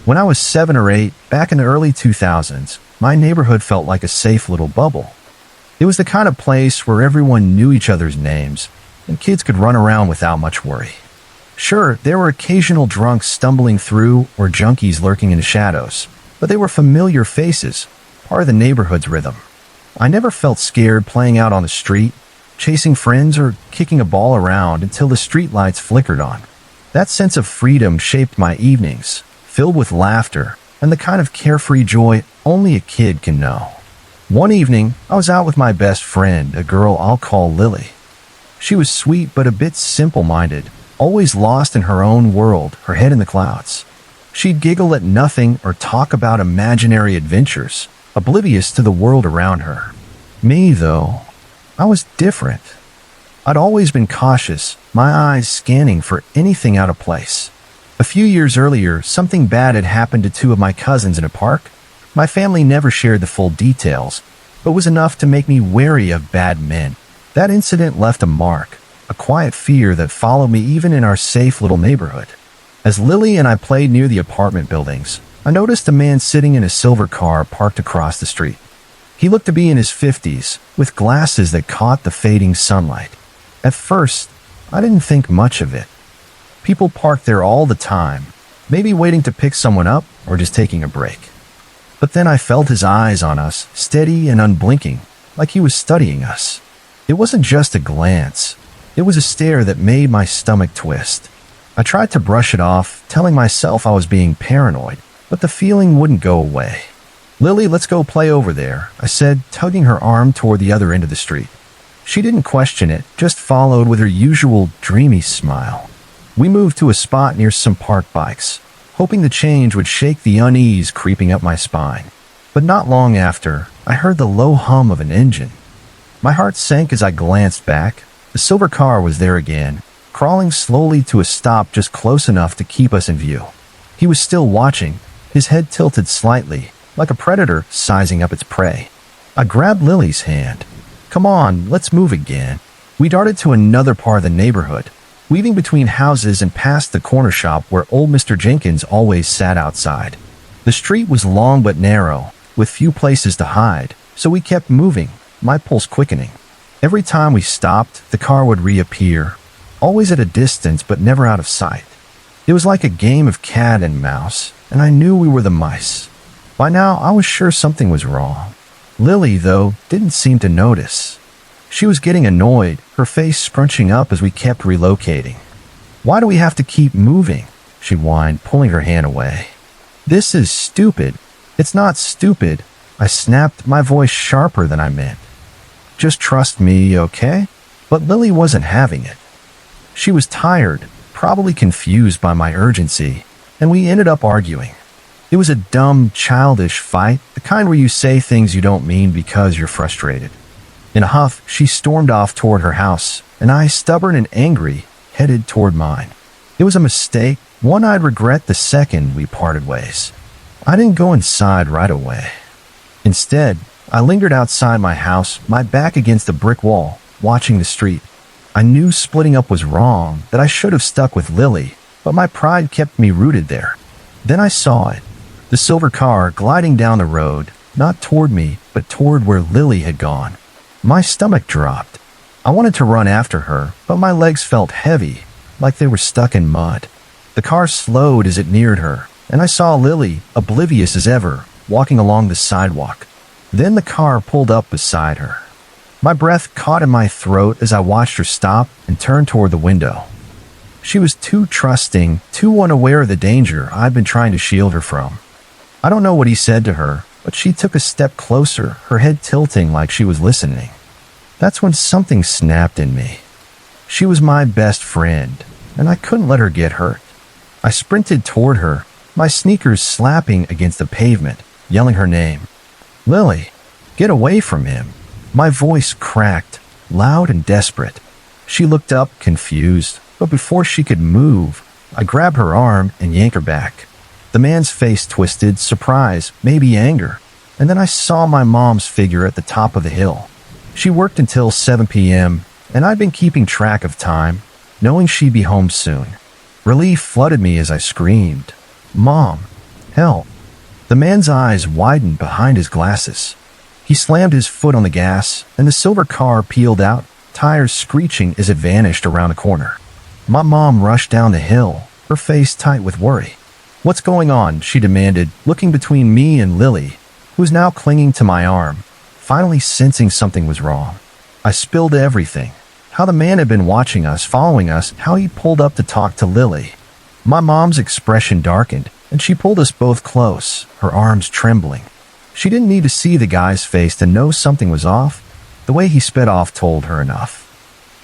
When I was 7 or 8, back in the early 2000s, my neighborhood felt like a safe little bubble. It was the kind of place where everyone knew each other's names, and kids could run around without much worry. Sure, there were occasional drunks stumbling through or junkies lurking in the shadows, but they were familiar faces, part of the neighborhood's rhythm. I never felt scared playing out on the street, chasing friends, or kicking a ball around until the streetlights flickered on. That sense of freedom shaped my evenings, filled with laughter and the kind of carefree joy only a kid can know. One evening, I was out with my best friend, a girl I'll call Lily. She was sweet but a bit simple-minded, always lost in her own world, her head in the clouds. She'd giggle at nothing or talk about imaginary adventures, oblivious to the world around her. Me, though, I was different. I'd always been cautious, my eyes scanning for anything out of place. A few years earlier, something bad had happened to two of my cousins in a park. My family never shared the full details, but was enough to make me wary of bad men. That incident left a mark, a quiet fear that followed me even in our safe little neighborhood. As Lily and I played near the apartment buildings, I noticed a man sitting in a silver car parked across the street. He looked to be in his 50s, with glasses that caught the fading sunlight. At first, I didn't think much of it. People parked there all the time, maybe waiting to pick someone up or just taking a break. But then I felt his eyes on us, steady and unblinking, like he was studying us. It wasn't just a glance. It was a stare that made my stomach twist. I tried to brush it off, telling myself I was being paranoid, but the feeling wouldn't go away. "Lily, let's go play over there," I said, tugging her arm toward the other end of the street. She didn't question it, just followed with her usual dreamy smile. We moved to a spot near some parked bikes, hoping the change would shake the unease creeping up my spine. But not long after, I heard the low hum of an engine. My heart sank as I glanced back. The silver car was there again, crawling slowly to a stop just close enough to keep us in view. He was still watching, his head tilted slightly, like a predator sizing up its prey. I grabbed Lily's hand. "Come on, let's move again." We darted to another part of the neighborhood, weaving between houses and past the corner shop where old Mr. Jenkins always sat outside. The street was long but narrow, with few places to hide, so we kept moving, my pulse quickening. Every time we stopped, the car would reappear, always at a distance but never out of sight. It was like a game of cat and mouse, and I knew we were the mice. By now, I was sure something was wrong. Lily, though, didn't seem to notice. She was getting annoyed, her face scrunching up as we kept relocating. "Why do we have to keep moving?" she whined, pulling her hand away. "This is stupid." "It's not stupid," I snapped, my voice sharper than I meant. "Just trust me, okay?" But Lily wasn't having it. She was tired, probably confused by my urgency, and we ended up arguing. It was a dumb, childish fight, the kind where you say things you don't mean because you're frustrated. In a huff, she stormed off toward her house, and I, stubborn and angry, headed toward mine. It was a mistake, one I'd regret the second we parted ways. I didn't go inside right away. Instead, I lingered outside my house, my back against a brick wall, watching the street. I knew splitting up was wrong, that I should have stuck with Lily, but my pride kept me rooted there. Then I saw it. The silver car gliding down the road, not toward me, but toward where Lily had gone. My stomach dropped. I wanted to run after her, but my legs felt heavy, like they were stuck in mud. The car slowed as it neared her, and I saw Lily, oblivious as ever, walking along the sidewalk. Then the car pulled up beside her. My breath caught in my throat as I watched her stop and turn toward the window. She was too trusting, too unaware of the danger I'd been trying to shield her from. I don't know what he said to her, but she took a step closer, her head tilting like she was listening. That's when something snapped in me. She was my best friend, and I couldn't let her get hurt. I sprinted toward her, my sneakers slapping against the pavement, yelling her name. "Lily, get away from him." My voice cracked, loud and desperate. She looked up, confused, but before she could move, I grabbed her arm and yanked her back. The man's face twisted, surprise, maybe anger, and then I saw my mom's figure at the top of the hill. She worked until 7 p.m., and I'd been keeping track of time, knowing she'd be home soon. Relief flooded me as I screamed, "Mom, Hell, the man's eyes widened behind his glasses. He slammed his foot on the gas, and the silver car peeled out, tires screeching as it vanished around a corner. My mom rushed down the hill, her face tight with worry. "What's going on?" she demanded, looking between me and Lily, who was now clinging to my arm, finally sensing something was wrong. I spilled everything. How the man had been watching us, following us, how he pulled up to talk to Lily. My mom's expression darkened, and she pulled us both close, her arms trembling. She didn't need to see the guy's face to know something was off. The way he sped off told her enough.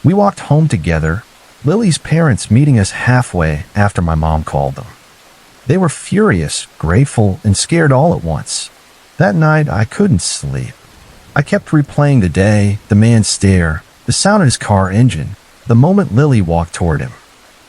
We walked home together, Lily's parents meeting us halfway after my mom called them. They were furious, grateful, and scared all at once. That night, I couldn't sleep. I kept replaying the day, the man's stare, the sound of his car engine, the moment Lily walked toward him.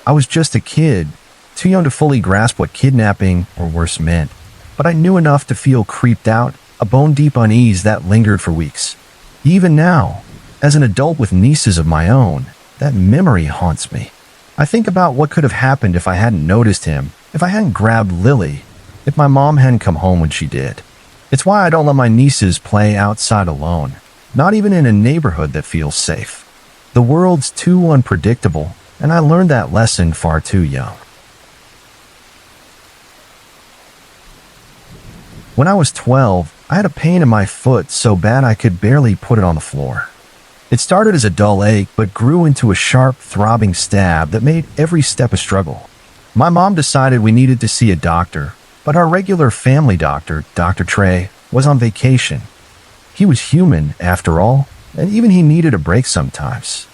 I was just a kid, too young to fully grasp what kidnapping, or worse, meant. But I knew enough to feel creeped out, a bone-deep unease that lingered for weeks. Even now, as an adult with nieces of my own, that memory haunts me. I think about what could have happened if I hadn't noticed him, if I hadn't grabbed Lily, if my mom hadn't come home when she did. It's why I don't let my nieces play outside alone, not even in a neighborhood that feels safe. The world's too unpredictable, and I learned that lesson far too young. When I was 12, I had a pain in my foot so bad I could barely put it on the floor. It started as a dull ache but grew into a sharp, throbbing stab that made every step a struggle. My mom decided we needed to see a doctor, but our regular family doctor, Dr. Trey, was on vacation. He was human, after all, and even he needed a break sometimes.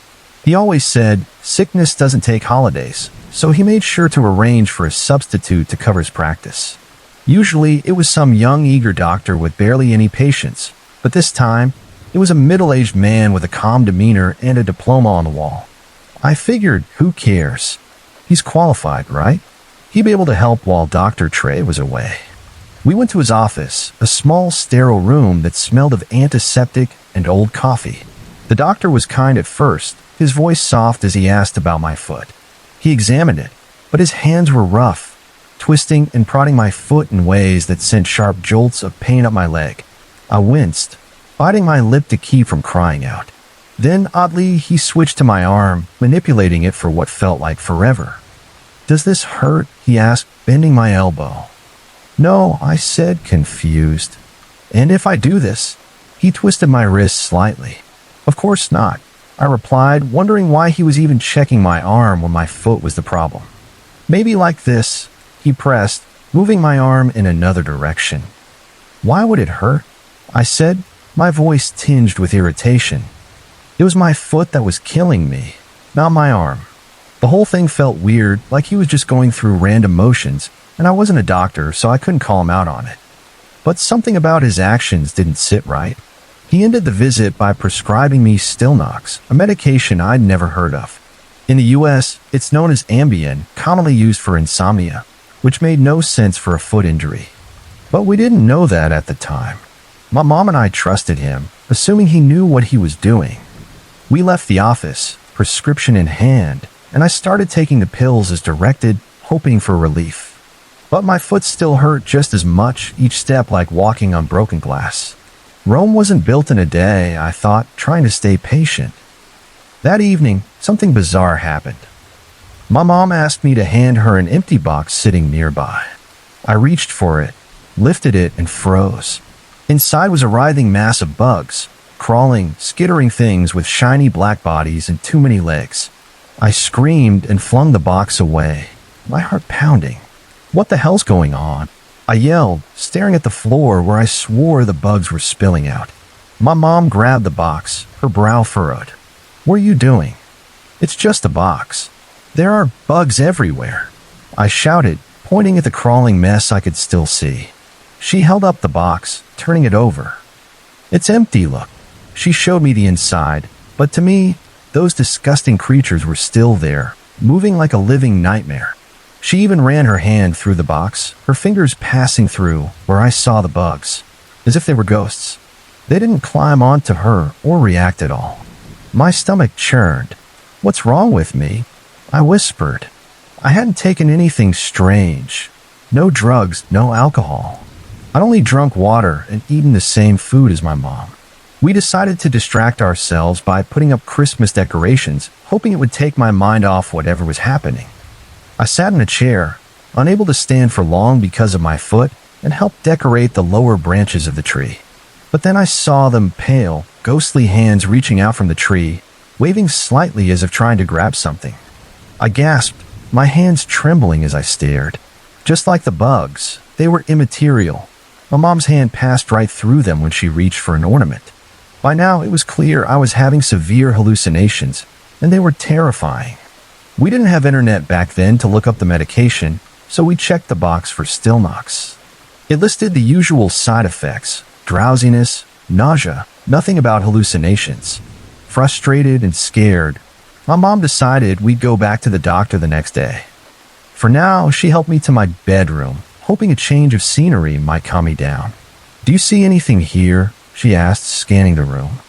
He always said, sickness doesn't take holidays, so he made sure to arrange for a substitute to cover his practice. Usually, it was some young, eager doctor with barely any patients, but this time, it was a middle-aged man with a calm demeanor and a diploma on the wall. I figured, who cares? He's qualified, right? He'd be able to help while Dr. Trey was away. We went to his office, a small, sterile room that smelled of antiseptic and old coffee. The doctor was kind at first, his voice soft as he asked about my foot. He examined it, but his hands were rough, twisting and prodding my foot in ways that sent sharp jolts of pain up my leg. I winced, biting my lip to keep from crying out. Then, oddly, he switched to my arm, manipulating it for what felt like forever. "Does this hurt?" he asked, bending my elbow. "No," I said, confused. "And if I do this?" He twisted my wrist slightly. "Of course not," I replied, wondering why he was even checking my arm when my foot was the problem. "Maybe like this," he pressed, moving my arm in another direction. "Why would it hurt?" I said, my voice tinged with irritation. It was my foot that was killing me, not my arm. The whole thing felt weird, like he was just going through random motions, and I wasn't a doctor, so I couldn't call him out on it. But something about his actions didn't sit right. He ended the visit by prescribing me Stilnox, a medication I'd never heard of. In the US, it's known as Ambien, commonly used for insomnia, which made no sense for a foot injury. But we didn't know that at the time. My mom and I trusted him, assuming he knew what he was doing. We left the office, prescription in hand, and I started taking the pills as directed, hoping for relief. But my foot still hurt just as much, each step like walking on broken glass. Rome wasn't built in a day, I thought, trying to stay patient. That evening, something bizarre happened. My mom asked me to hand her an empty box sitting nearby. I reached for it, lifted it, and froze. Inside was a writhing mass of bugs, crawling, skittering things with shiny black bodies and too many legs. I screamed and flung the box away, my heart pounding. "What the hell's going on?" I yelled, staring at the floor where I swore the bugs were spilling out. My mom grabbed the box, her brow furrowed. "What are you doing?" "It's just a box. There are bugs everywhere," I shouted, pointing at the crawling mess I could still see. She held up the box, turning it over. "It's empty, look." She showed me the inside, but to me, those disgusting creatures were still there, moving like a living nightmare. She even ran her hand through the box, her fingers passing through where I saw the bugs, as if they were ghosts. They didn't climb onto her or react at all. My stomach churned. "What's wrong with me?" I whispered. I hadn't taken anything strange, No drugs, no alcohol. I'd only drunk water and eaten the same food as my mom. We decided to distract ourselves by putting up Christmas decorations, hoping it would take my mind off whatever was happening. I sat in a chair, unable to stand for long because of my foot, and helped decorate the lower branches of the tree. But then I saw them pale, ghostly hands reaching out from the tree, waving slightly as if trying to grab something. I gasped, my hands trembling as I stared. Just like the bugs, they were immaterial. My mom's hand passed right through them when she reached for an ornament. By now, it was clear I was having severe hallucinations, and they were terrifying. We didn't have internet back then to look up the medication, so we checked the box for Stilnox. It listed the usual side effects: drowsiness, nausea, nothing about hallucinations. Frustrated and scared, my mom decided we'd go back to the doctor the next day. For now, she helped me to my bedroom, hoping a change of scenery might calm me down. "Do you see anything here?" she asked, scanning the room.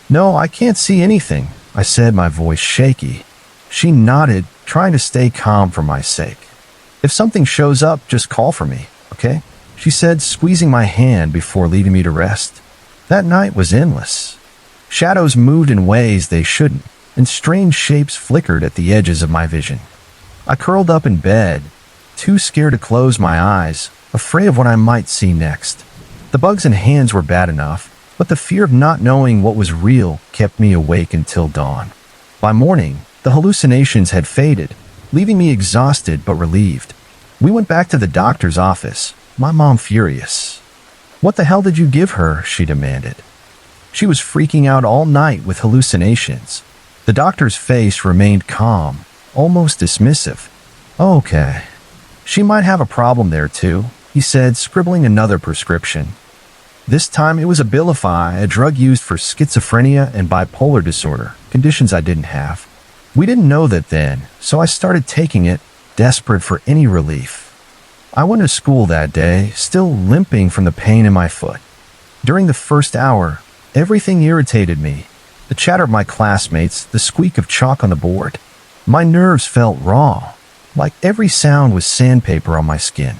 "No, I can't see anything," I said, my voice shaky. She nodded, trying to stay calm for my sake. "If something shows up, just call for me, okay?" she said, squeezing my hand before leaving me to rest. That night was endless. Shadows moved in ways they shouldn't, and strange shapes flickered at the edges of my vision. I curled up in bed, too scared to close my eyes, afraid of what I might see next. The bugs and hands were bad enough, but the fear of not knowing what was real kept me awake until dawn. By morning, the hallucinations had faded, leaving me exhausted but relieved. We went back to the doctor's office, my mom furious. "What the hell did you give her?" she demanded. She was freaking out all night with hallucinations. The doctor's face remained calm, almost dismissive. "Okay. She might have a problem there too," he said, scribbling another prescription. This time it was Abilify, a drug used for schizophrenia and bipolar disorder, conditions I didn't have. We didn't know that then, so I started taking it, desperate for any relief. I went to school that day, still limping from the pain in my foot. During the first hour, everything irritated me. The chatter of my classmates, the squeak of chalk on the board. My nerves felt raw, like every sound was sandpaper on my skin.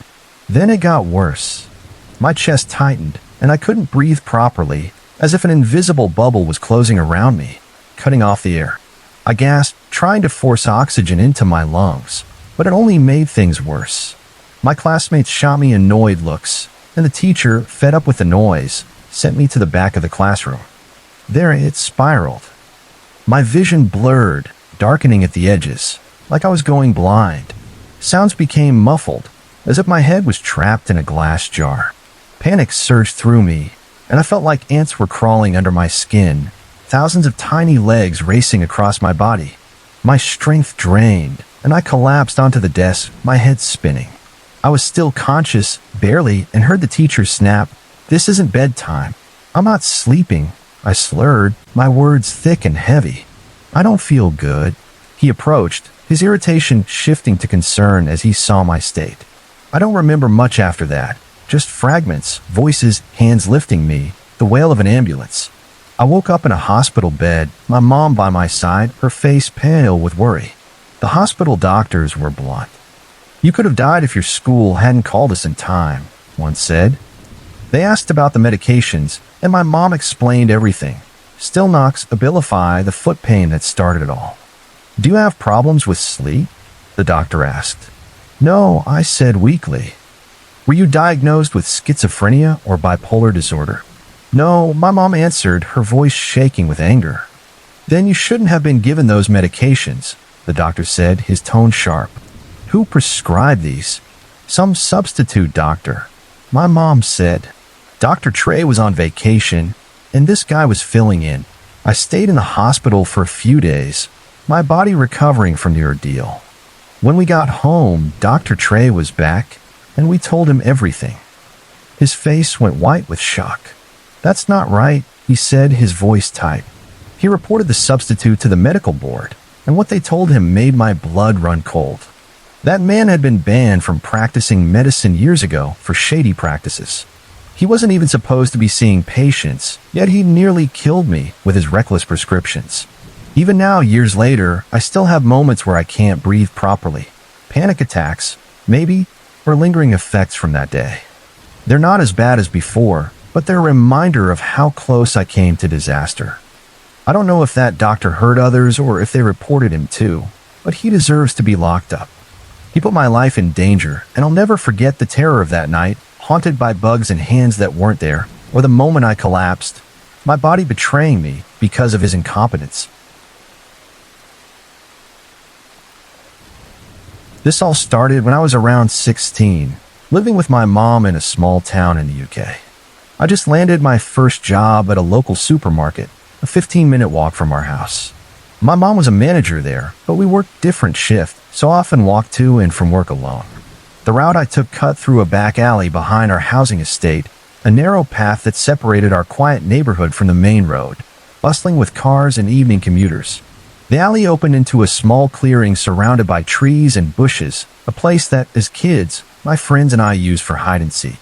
Then it got worse. My chest tightened, and I couldn't breathe properly, as if an invisible bubble was closing around me, cutting off the air. I gasped, trying to force oxygen into my lungs, but it only made things worse. My classmates shot me annoyed looks, and the teacher, fed up with the noise, sent me to the back of the classroom. There it spiraled. My vision blurred, darkening at the edges, like I was going blind. Sounds became muffled, as if my head was trapped in a glass jar. Panic surged through me, and I felt like ants were crawling under my skin, thousands of tiny legs racing across my body. My strength drained, and I collapsed onto the desk, my head spinning. I was still conscious, barely, and heard the teacher snap, "This isn't bedtime. I'm not sleeping," I slurred, my words thick and heavy. "I don't feel good." He approached, his irritation shifting to concern as he saw my state. I don't remember much after that. Just fragments, voices, hands lifting me, the wail of an ambulance. I woke up in a hospital bed, my mom by my side, her face pale with worry. The hospital doctors were blunt. "You could have died if your school hadn't called us in time," one said. They asked about the medications, and my mom explained everything. Stilnox, Abilify, the foot pain that started it all. "Do you have problems with sleep?" the doctor asked. "No," I said weakly. "Were you diagnosed with schizophrenia or bipolar disorder?" "No," my mom answered, her voice shaking with anger. "Then you shouldn't have been given those medications," the doctor said, his tone sharp. "Who prescribed these?" "Some substitute doctor," my mom said. Dr. Trey was on vacation, and this guy was filling in. I stayed in the hospital for a few days, my body recovering from the ordeal. When we got home, Dr. Trey was back, and we told him everything. His face went white with shock. "That's not right," he said, his voice tight. He reported the substitute to the medical board, and what they told him made my blood run cold. That man had been banned from practicing medicine years ago for shady practices. He wasn't even supposed to be seeing patients, yet he nearly killed me with his reckless prescriptions. Even now, years later, I still have moments where I can't breathe properly. Panic attacks, maybe, or lingering effects from that day. They're not as bad as before, but they're a reminder of how close I came to disaster. I don't know if that doctor hurt others or if they reported him too, but he deserves to be locked up. He put my life in danger, and I'll never forget the terror of that night, haunted by bugs and hands that weren't there, or the moment I collapsed, my body betraying me because of his incompetence. This all started when I was around 16, living with my mom in a small town in the UK. I just landed my first job at a local supermarket, a 15-minute walk from our house. My mom was a manager there, but we worked different shifts, so I often walked to and from work alone. The route I took cut through a back alley behind our housing estate, a narrow path that separated our quiet neighborhood from the main road, bustling with cars and evening commuters. The alley opened into a small clearing surrounded by trees and bushes, a place that, as kids, my friends and I used for hide-and-seek.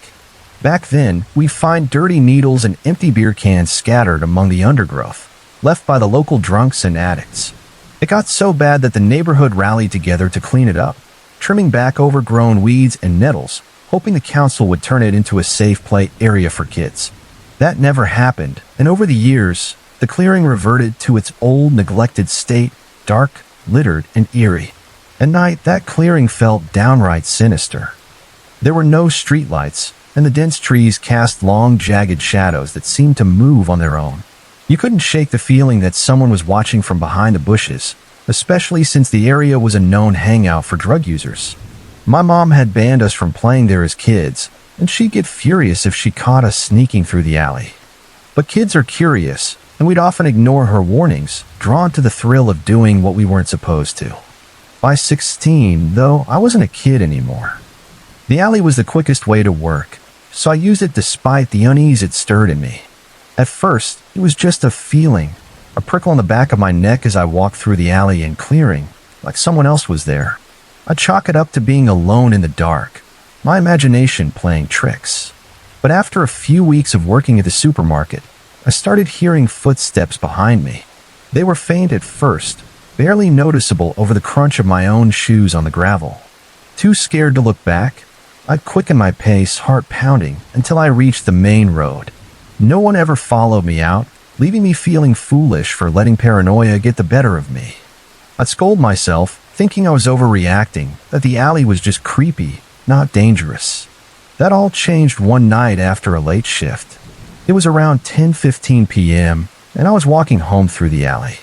Back then, we'd find dirty needles and empty beer cans scattered among the undergrowth, left by the local drunks and addicts. It got so bad that the neighborhood rallied together to clean it up, trimming back overgrown weeds and nettles, hoping the council would turn it into a safe play area for kids. That never happened, and over the years, the clearing reverted to its old, neglected state, dark, littered, and eerie. At night, that clearing felt downright sinister. There were no streetlights, and the dense trees cast long, jagged shadows that seemed to move on their own. You couldn't shake the feeling that someone was watching from behind the bushes, especially since the area was a known hangout for drug users. My mom had banned us from playing there as kids, and she'd get furious if she caught us sneaking through the alley. But kids are curious, and we'd often ignore her warnings, drawn to the thrill of doing what we weren't supposed to. By 16, though, I wasn't a kid anymore. The alley was the quickest way to work, so I used it despite the unease it stirred in me. At first, it was just a feeling, a prickle on the back of my neck as I walked through the alley and clearing, like someone else was there. I'd chalk it up to being alone in the dark, my imagination playing tricks. But after a few weeks of working at the supermarket, I started hearing footsteps behind me. They were faint at first, barely noticeable over the crunch of my own shoes on the gravel. Too scared to look back, I'd quicken my pace, heart pounding, until I reached the main road. No one ever followed me out, leaving me feeling foolish for letting paranoia get the better of me. I'd scold myself, thinking I was overreacting, that the alley was just creepy, not dangerous. That all changed one night after a late shift. It was around 10:15 p.m., and I was walking home through the alley.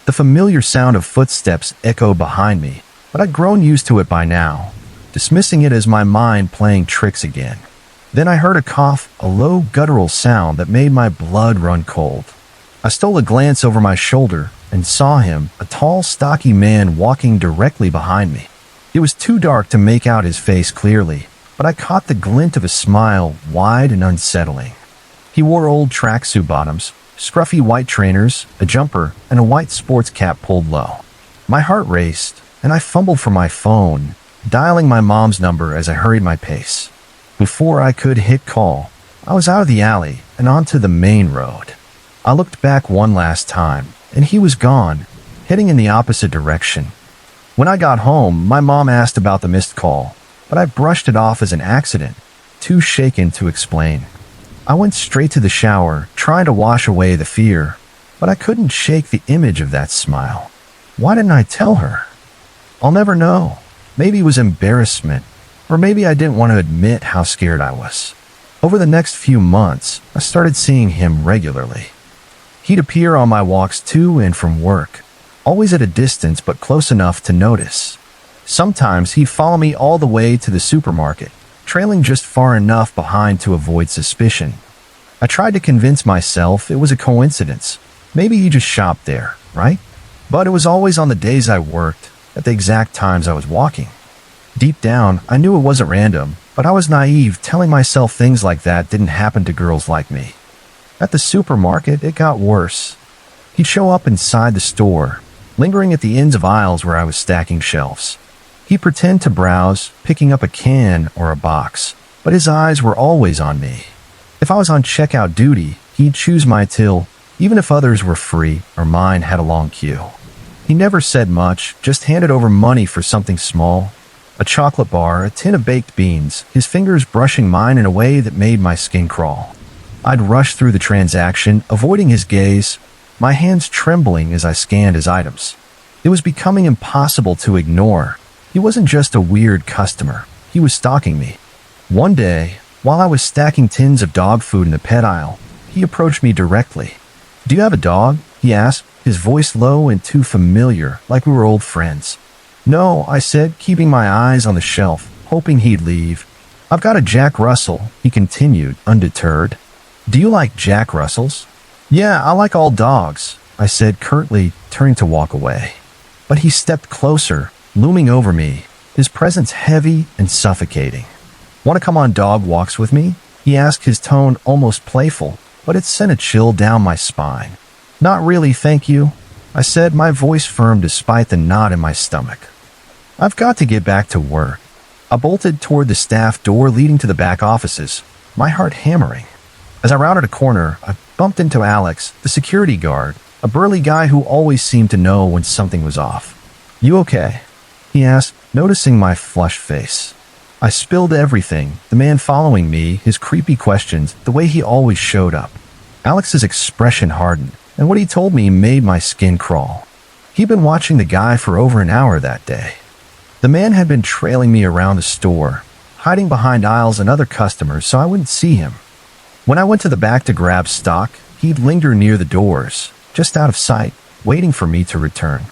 The familiar sound of footsteps echoed behind me, but I'd grown used to it by now, dismissing it as my mind playing tricks again. Then I heard a cough, a low guttural sound that made my blood run cold. I stole a glance over my shoulder and saw him, a tall, stocky man walking directly behind me. It was too dark to make out his face clearly, but I caught the glint of a smile, wide and unsettling. He wore old tracksuit bottoms, scruffy white trainers, a jumper, and a white sports cap pulled low. My heart raced, and I fumbled for my phone, dialing my mom's number as I hurried my pace. Before I could hit call, I was out of the alley and onto the main road. I looked back one last time, and he was gone, heading in the opposite direction. When I got home, my mom asked about the missed call, but I brushed it off as an accident, too shaken to explain. I went straight to the shower, trying to wash away the fear, but I couldn't shake the image of that smile. Why didn't I tell her? I'll never know. Maybe it was embarrassment, or maybe I didn't want to admit how scared I was. Over the next few months, I started seeing him regularly. He'd appear on my walks to and from work, always at a distance but close enough to notice. Sometimes he'd follow me all the way to the supermarket, trailing just far enough behind to avoid suspicion. I tried to convince myself it was a coincidence. Maybe he just shopped there, right? But it was always on the days I worked, at the exact times I was walking. Deep down, I knew it wasn't random, but I was naive, telling myself things like that didn't happen to girls like me. At the supermarket, it got worse. He'd show up inside the store, lingering at the ends of aisles where I was stacking shelves. He'd pretend to browse, picking up a can or a box, but his eyes were always on me. If I was on checkout duty, he'd choose my till, even if others were free or mine had a long queue. He never said much, just handed over money for something small, A chocolate bar, a tin of baked beans, his fingers brushing mine in a way that made my skin crawl. I'd rush through the transaction, avoiding his gaze, my hands trembling as I scanned his items. It was becoming impossible to ignore. He wasn't just a weird customer. He was stalking me. One day, while I was stacking tins of dog food in the pet aisle, he approached me directly. "Do you have a dog?" he asked, his voice low and too familiar, like we were old friends. "No," I said, keeping my eyes on the shelf, hoping he'd leave. "I've got a Jack Russell," he continued, undeterred. "Do you like Jack Russells?" "Yeah, I like all dogs," I said curtly, turning to walk away. But he stepped closer, looming over me, his presence heavy and suffocating. "Want to come on dog walks with me?" he asked, his tone almost playful, but it sent a chill down my spine. "Not really, thank you," I said, my voice firm despite the knot in my stomach. "I've got to get back to work." I bolted toward the staff door leading to the back offices, my heart hammering. As I rounded a corner, I bumped into Alex, the security guard, a burly guy who always seemed to know when something was off. "You okay?" he asked, noticing my flushed face. I spilled everything, the man following me, his creepy questions, the way he always showed up. Alex's expression hardened, and what he told me made my skin crawl. He'd been watching the guy for over an hour that day. The man had been trailing me around the store, hiding behind aisles and other customers so I wouldn't see him. When I went to the back to grab stock, he'd linger near the doors, just out of sight, waiting for me to return.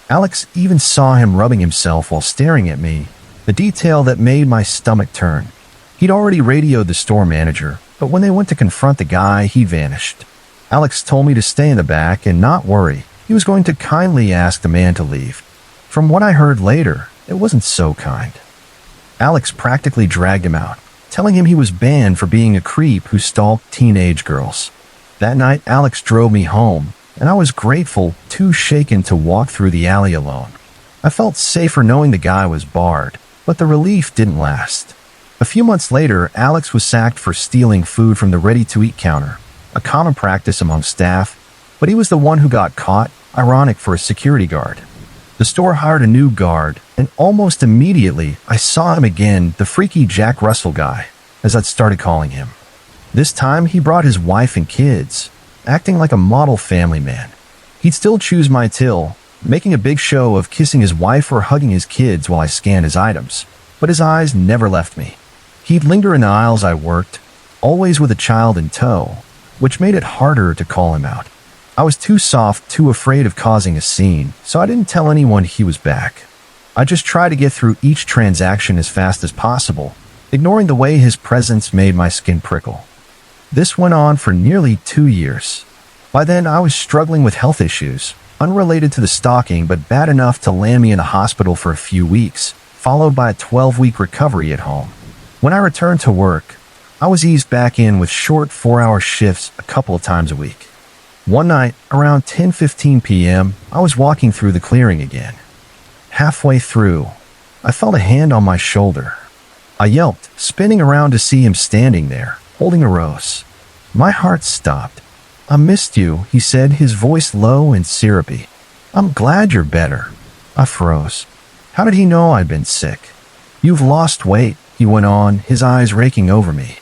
Alex even saw him rubbing himself while staring at me, the detail that made my stomach turn. He'd already radioed the store manager, but when they went to confront the guy, he vanished. Alex told me to stay in the back and not worry. He was going to kindly ask the man to leave. From what I heard later, it wasn't so kind. Alex practically dragged him out, telling him he was banned for being a creep who stalked teenage girls. That night, Alex drove me home, and I was grateful, too shaken to walk through the alley alone. I felt safer knowing the guy was barred, but the relief didn't last. A few months later, Alex was sacked for stealing food from the ready-to-eat counter, a common practice among staff, but he was the one who got caught, ironic for a security guard. The store hired a new guard, and almost immediately I saw him again, the freaky Jack Russell guy, as I'd started calling him. This time he brought his wife and kids, acting like a model family man. He'd still choose my till, making a big show of kissing his wife or hugging his kids while I scanned his items, but his eyes never left me. He'd linger in the aisles I worked, always with a child in tow, which made it harder to call him out. I was too soft, too afraid of causing a scene, so I didn't tell anyone he was back. I just tried to get through each transaction as fast as possible, ignoring the way his presence made my skin prickle. This went on for nearly 2 years. By then, I was struggling with health issues, unrelated to the stalking but bad enough to land me in the hospital for a few weeks, followed by a 12-week recovery at home. When I returned to work, I was eased back in with short 4-hour shifts a couple of times a week. One night, around 10:15 p.m., I was walking through the clearing again. Halfway through, I felt a hand on my shoulder. I yelped, spinning around to see him standing there, holding a rose. My heart stopped. "I missed you," he said, his voice low and syrupy. "I'm glad you're better." I froze. How did he know I'd been sick? "You've lost weight," he went on, his eyes raking over me.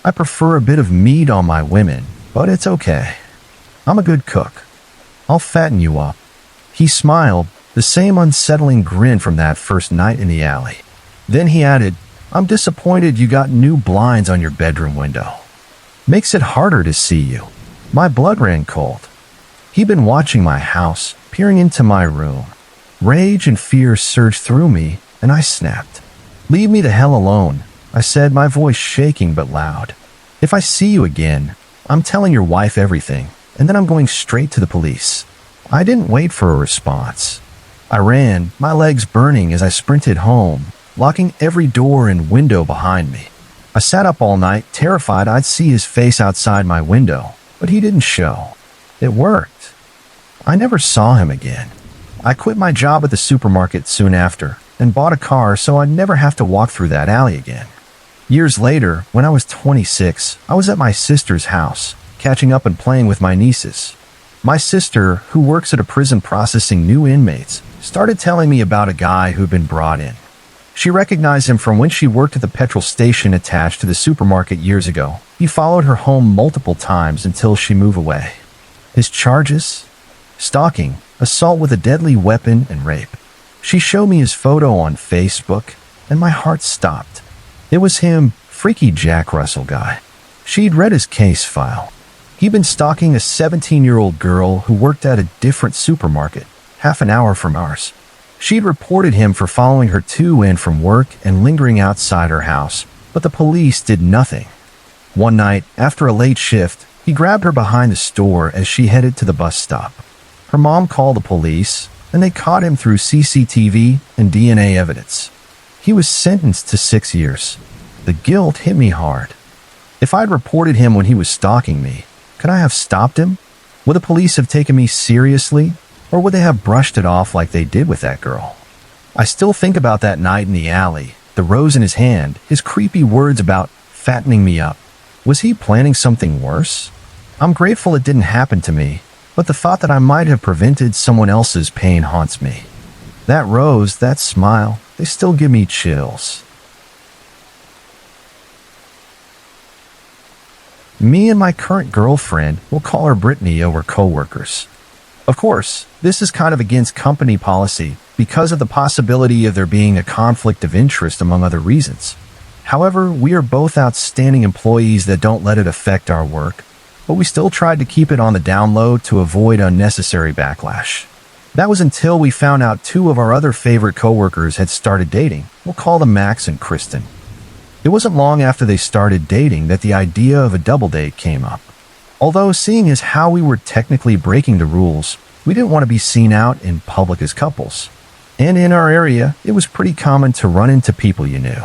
"I prefer a bit of meat on my women, but it's okay. I'm a good cook. I'll fatten you up." He smiled, the same unsettling grin from that first night in the alley. Then he added, "I'm disappointed you got new blinds on your bedroom window. Makes it harder to see you." My blood ran cold. He'd been watching my house, peering into my room. Rage and fear surged through me, and I snapped. "Leave me the hell alone," I said, my voice shaking but loud. "If I see you again, I'm telling your wife everything, and then I'm going straight to the police." I didn't wait for a response. I ran, my legs burning as I sprinted home, locking every door and window behind me. I sat up all night, terrified I'd see his face outside my window, but he didn't show. It worked. I never saw him again. I quit my job at the supermarket soon after and bought a car so I'd never have to walk through that alley again. Years later, when I was 26, I was at my sister's house, catching up and playing with my nieces. My sister, who works at a prison processing new inmates, started telling me about a guy who'd been brought in. She recognized him from when she worked at the petrol station attached to the supermarket years ago. He followed her home multiple times until she moved away. His charges? Stalking, assault with a deadly weapon, and rape. She showed me his photo on Facebook, and my heart stopped. It was him, freaky Jack Russell guy. She'd read his case file. He'd been stalking a 17-year-old girl who worked at a different supermarket, half an hour from ours. She'd reported him for following her to and from work and lingering outside her house, but the police did nothing. One night, after a late shift, he grabbed her behind the store as she headed to the bus stop. Her mom called the police, and they caught him through CCTV and DNA evidence. He was sentenced to 6 years. The guilt hit me hard. If I'd reported him when he was stalking me, could I have stopped him? Would the police have taken me seriously? Or would they have brushed it off like they did with that girl? I still think about that night in the alley, the rose in his hand, his creepy words about fattening me up. Was he planning something worse? I'm grateful it didn't happen to me, but the thought that I might have prevented someone else's pain haunts me. That rose, that smile, they still give me chills. Me and my current girlfriend, we'll call her Brittany, we're co-workers. Of course, this is kind of against company policy because of the possibility of there being a conflict of interest among other reasons. However, we are both outstanding employees that don't let it affect our work, but we still tried to keep it on the down low to avoid unnecessary backlash. That was until we found out two of our other favorite coworkers had started dating. We'll call them Max and Kristen. It wasn't long after they started dating that the idea of a double date came up. Although seeing as how we were technically breaking the rules, we didn't want to be seen out in public as couples. And in our area, it was pretty common to run into people you knew.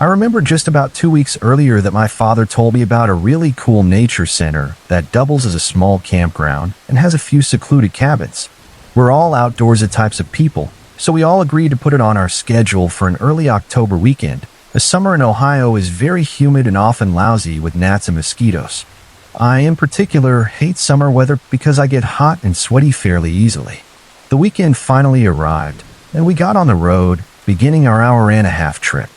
I remember just about 2 weeks earlier that my father told me about a really cool nature center that doubles as a small campground and has a few secluded cabins. We're all outdoorsy types of people, so we all agreed to put it on our schedule for an early October weekend. The summer in Ohio is very humid and often lousy with gnats and mosquitoes. I, in particular, hate summer weather because I get hot and sweaty fairly easily. The weekend finally arrived, and we got on the road, beginning our hour-and-a-half trip.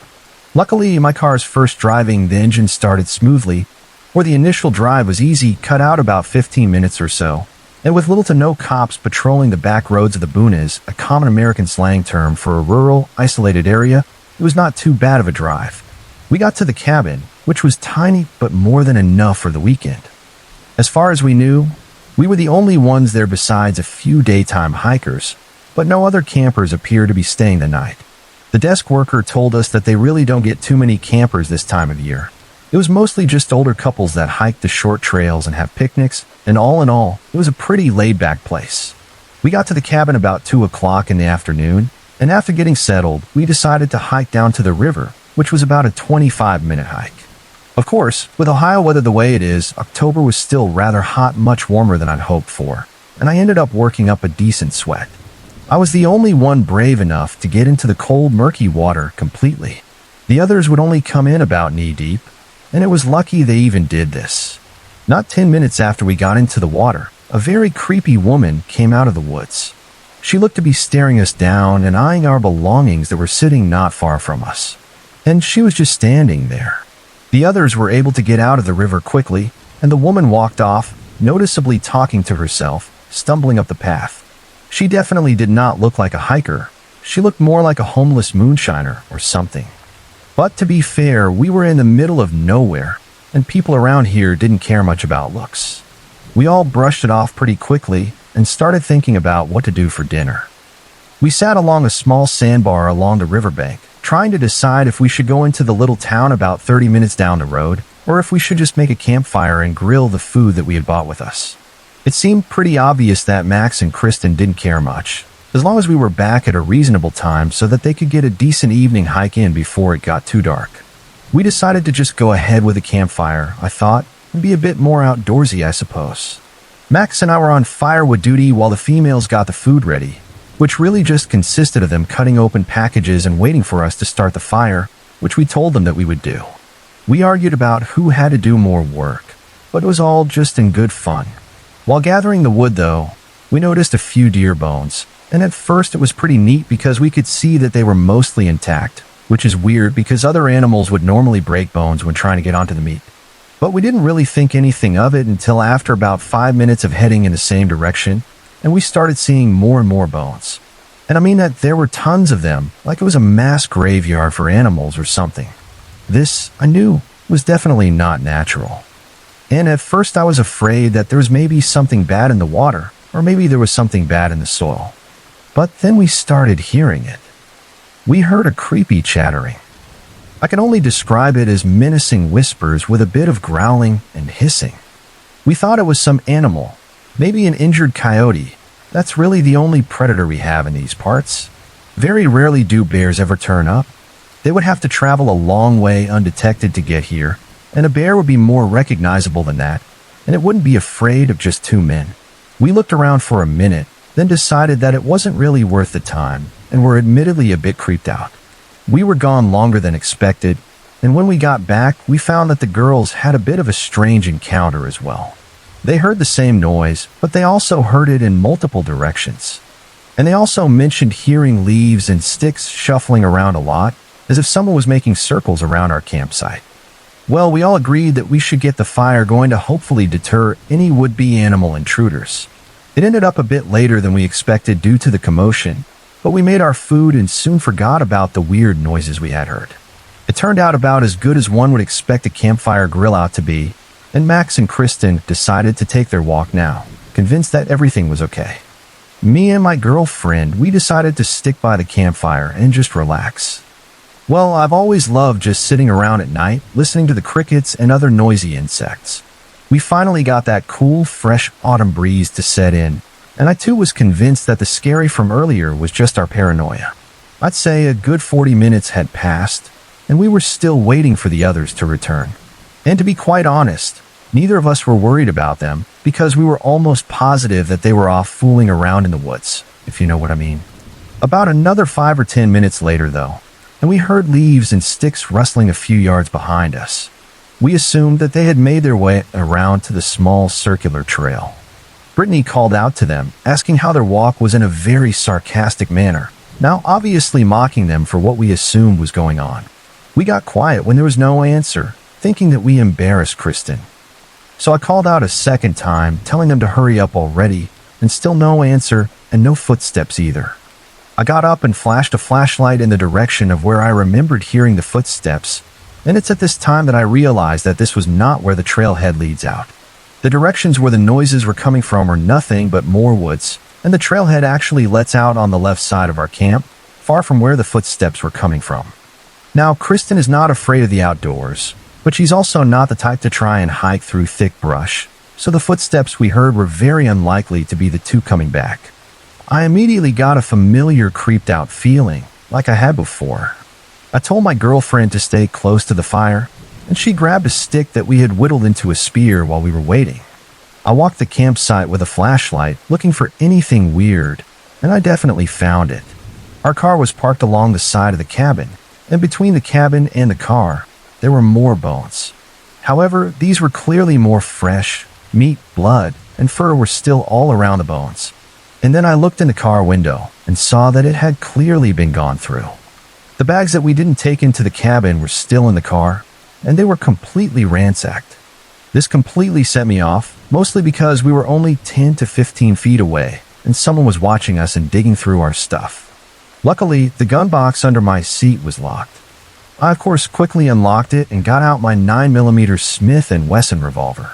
Luckily, my car's first driving, the engine started smoothly, or the initial drive was easy, cut out about 15 minutes or so, and with little to no cops patrolling the back roads of the boonies, a common American slang term for a rural, isolated area, it was not too bad of a drive. We got to the cabin, which was tiny but more than enough for the weekend. As far as we knew, we were the only ones there besides a few daytime hikers, but no other campers appeared to be staying the night. The desk worker told us that they really don't get too many campers this time of year. It was mostly just older couples that hike the short trails and have picnics, and all in all, it was a pretty laid-back place. We got to the cabin about 2 o'clock in the afternoon, and after getting settled, we decided to hike down to the river, which was about a 25-minute hike. Of course, with Ohio weather the way it is, October was still rather hot, much warmer than I'd hoped for, and I ended up working up a decent sweat. I was the only one brave enough to get into the cold, murky water completely. The others would only come in about knee-deep, and it was lucky they even did this. Not 10 minutes after we got into the water, a very creepy woman came out of the woods. She looked to be staring us down and eyeing our belongings that were sitting not far from us. And she was just standing there. The others were able to get out of the river quickly, and the woman walked off, noticeably talking to herself, stumbling up the path. She definitely did not look like a hiker. She looked more like a homeless moonshiner or something. But to be fair, we were in the middle of nowhere, and people around here didn't care much about looks. We all brushed it off pretty quickly and started thinking about what to do for dinner. We sat along a small sandbar along the riverbank, trying to decide if we should go into the little town about 30 minutes down the road, or if we should just make a campfire and grill the food that we had bought with us. It seemed pretty obvious that Max and Kristen didn't care much, as long as we were back at a reasonable time so that they could get a decent evening hike in before it got too dark. We decided to just go ahead with a campfire, I thought, and be a bit more outdoorsy, I suppose. Max and I were on firewood duty while the females got the food ready, which really just consisted of them cutting open packages and waiting for us to start the fire, which we told them that we would do. We argued about who had to do more work, but it was all just in good fun. While gathering the wood, though, we noticed a few deer bones, and at first it was pretty neat because we could see that they were mostly intact, which is weird because other animals would normally break bones when trying to get onto the meat. But we didn't really think anything of it until after about 5 minutes of heading in the same direction, and we started seeing more and more bones. And I mean that there were tons of them, like it was a mass graveyard for animals or something. This, I knew, was definitely not natural. And at first I was afraid that there was maybe something bad in the water, or maybe there was something bad in the soil. But then we started hearing it. We heard a creepy chattering. I can only describe it as menacing whispers with a bit of growling and hissing. We thought it was some animal, maybe an injured coyote. That's really the only predator we have in these parts. Very rarely do bears ever turn up. They would have to travel a long way undetected to get here, and a bear would be more recognizable than that, and it wouldn't be afraid of just 2 men. We looked around for a minute, then decided that it wasn't really worth the time, and were admittedly a bit creeped out. We were gone longer than expected, and when we got back, we found that the girls had a bit of a strange encounter as well. They heard the same noise, but they also heard it in multiple directions. And they also mentioned hearing leaves and sticks shuffling around a lot, as if someone was making circles around our campsite. Well, we all agreed that we should get the fire going to hopefully deter any would-be animal intruders. It ended up a bit later than we expected due to the commotion, but we made our food and soon forgot about the weird noises we had heard. It turned out about as good as one would expect a campfire grill out to be, and Max and Kristen decided to take their walk now, convinced that everything was okay. Me and my girlfriend, we decided to stick by the campfire and just relax. Well, I've always loved just sitting around at night, listening to the crickets and other noisy insects. We finally got that cool, fresh autumn breeze to set in, and I too was convinced that the scary from earlier was just our paranoia. I'd say a good 40 minutes had passed, and we were still waiting for the others to return. And to be quite honest, neither of us were worried about them because we were almost positive that they were off fooling around in the woods, if you know what I mean. About another 5 or 10 minutes later, though, and we heard leaves and sticks rustling a few yards behind us. We assumed that they had made their way around to the small circular trail. Brittany called out to them, asking how their walk was in a very sarcastic manner, now obviously mocking them for what we assumed was going on. We got quiet when there was no answer, thinking that we embarrassed Kristen. So I called out a second time, telling them to hurry up already, and still no answer and no footsteps either. I got up and flashed a flashlight in the direction of where I remembered hearing the footsteps, and it's at this time that I realized that this was not where the trailhead leads out. The directions where the noises were coming from are nothing but more woods, and the trailhead actually lets out on the left side of our camp, far from where the footsteps were coming from. Now, Kristen is not afraid of the outdoors, but she's also not the type to try and hike through thick brush, so the footsteps we heard were very unlikely to be the two coming back. I immediately got a familiar creeped out feeling, like I had before. I told my girlfriend to stay close to the fire, and she grabbed a stick that we had whittled into a spear while we were waiting. I walked the campsite with a flashlight, looking for anything weird, and I definitely found it. Our car was parked along the side of the cabin, and between the cabin and the car, there were more bones. However, these were clearly more fresh. Meat, blood, and fur were still all around the bones. And then I looked in the car window and saw that it had clearly been gone through. The bags that we didn't take into the cabin were still in the car, and they were completely ransacked. This completely set me off, mostly because we were only 10 to 15 feet away, and someone was watching us and digging through our stuff. Luckily, the gun box under my seat was locked. I, of course, quickly unlocked it and got out my 9mm Smith & Wesson revolver.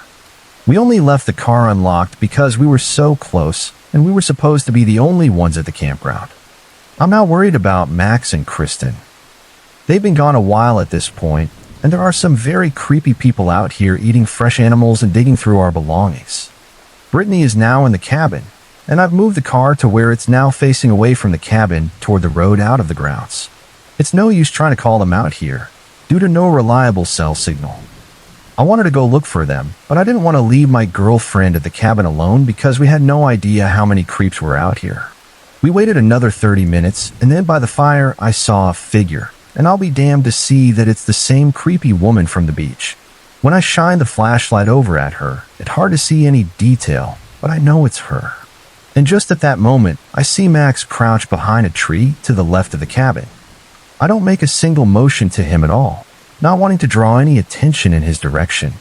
We only left the car unlocked because we were so close, and we were supposed to be the only ones at the campground. I'm now worried about Max and Kristen. They've been gone a while at this point, and there are some very creepy people out here eating fresh animals and digging through our belongings. Brittany is now in the cabin, and I've moved the car to where it's now facing away from the cabin toward the road out of the grounds. It's no use trying to call them out here, due to no reliable cell signal. I wanted to go look for them, but I didn't want to leave my girlfriend at the cabin alone because we had no idea how many creeps were out here. We waited another 30 minutes, and then by the fire I saw a figure, and I'll be damned to see that it's the same creepy woman from the beach. When I shined the flashlight over at her, it's hard to see any detail, but I know it's her. And just at that moment, I see Max crouch behind a tree to the left of the cabin. I don't make a single motion to him at all, not wanting to draw any attention in his direction.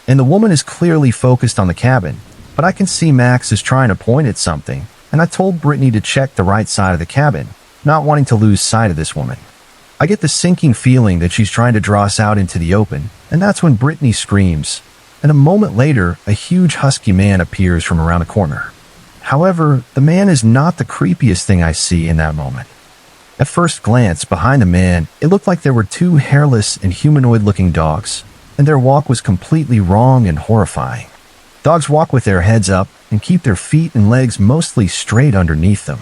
And the woman is clearly focused on the cabin, but I can see Max is trying to point at something, and I told Brittany to check the right side of the cabin, not wanting to lose sight of this woman. I get the sinking feeling that she's trying to draw us out into the open, and that's when Brittany screams, and a moment later, a huge husky man appears from around the corner. However, the man is not the creepiest thing I see in that moment. At first glance, behind the man, it looked like there were two hairless and humanoid-looking dogs, and their walk was completely wrong and horrifying. Dogs walk with their heads up and keep their feet and legs mostly straight underneath them.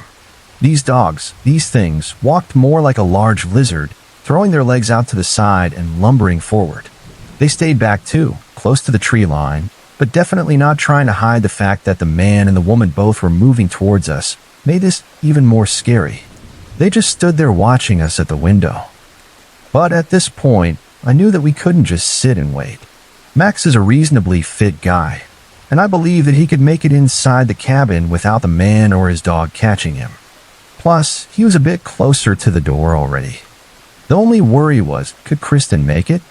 These dogs, these things, walked more like a large lizard, throwing their legs out to the side and lumbering forward. They stayed back too, close to the tree line, but definitely not trying to hide the fact that the man and the woman both were moving towards us, made this even more scary. They just stood there watching us at the window. But at this point, I knew that we couldn't just sit and wait. Max is a reasonably fit guy, and I believe that he could make it inside the cabin without the man or his dog catching him. Plus, he was a bit closer to the door already. The only worry was, could Kristen make it?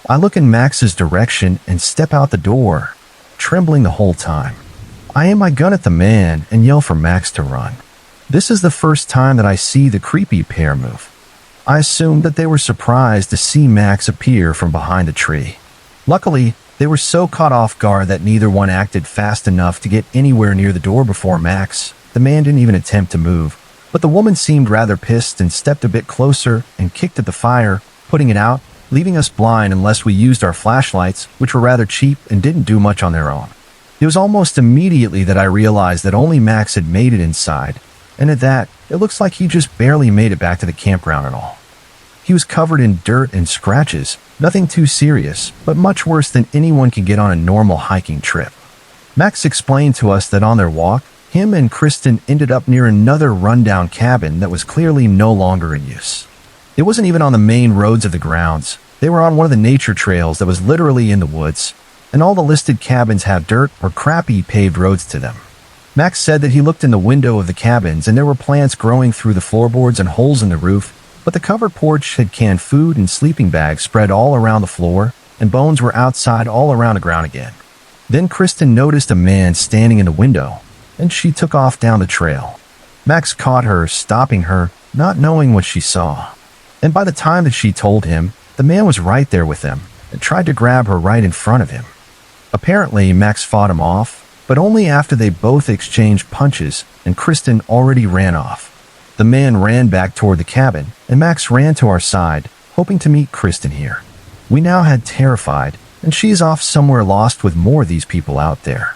I look in Max's direction and step out the door, trembling the whole time. I aim my gun at the man and yell for Max to run. This is the first time that I see the creepy pair move. I assumed that they were surprised to see Max appear from behind a tree. Luckily, they were so caught off guard that neither one acted fast enough to get anywhere near the door before Max. The man didn't even attempt to move, but the woman seemed rather pissed and stepped a bit closer and kicked at the fire, putting it out, leaving us blind unless we used our flashlights, which were rather cheap and didn't do much on their own. It was almost immediately that I realized that only Max had made it inside, and at that, it looks like he just barely made it back to the campground at all. He was covered in dirt and scratches, nothing too serious, but much worse than anyone can get on a normal hiking trip. Max explained to us that on their walk, him and Kristen ended up near another rundown cabin that was clearly no longer in use. It wasn't even on the main roads of the grounds. They were on one of the nature trails that was literally in the woods, and all the listed cabins have dirt or crappy paved roads to them. Max said that he looked in the window of the cabins and there were plants growing through the floorboards and holes in the roof, but the covered porch had canned food and sleeping bags spread all around the floor, and bones were outside all around the ground again. Then Kristen noticed a man standing in the window, and she took off down the trail. Max caught her, stopping her, not knowing what she saw. And by the time that she told him, the man was right there with them and tried to grab her right in front of him. Apparently, Max fought him off, but only after they both exchanged punches and Kristen already ran off. The man ran back toward the cabin, and Max ran to our side, hoping to meet Kristen here. We now had terrified, and she's off somewhere lost with more of these people out there.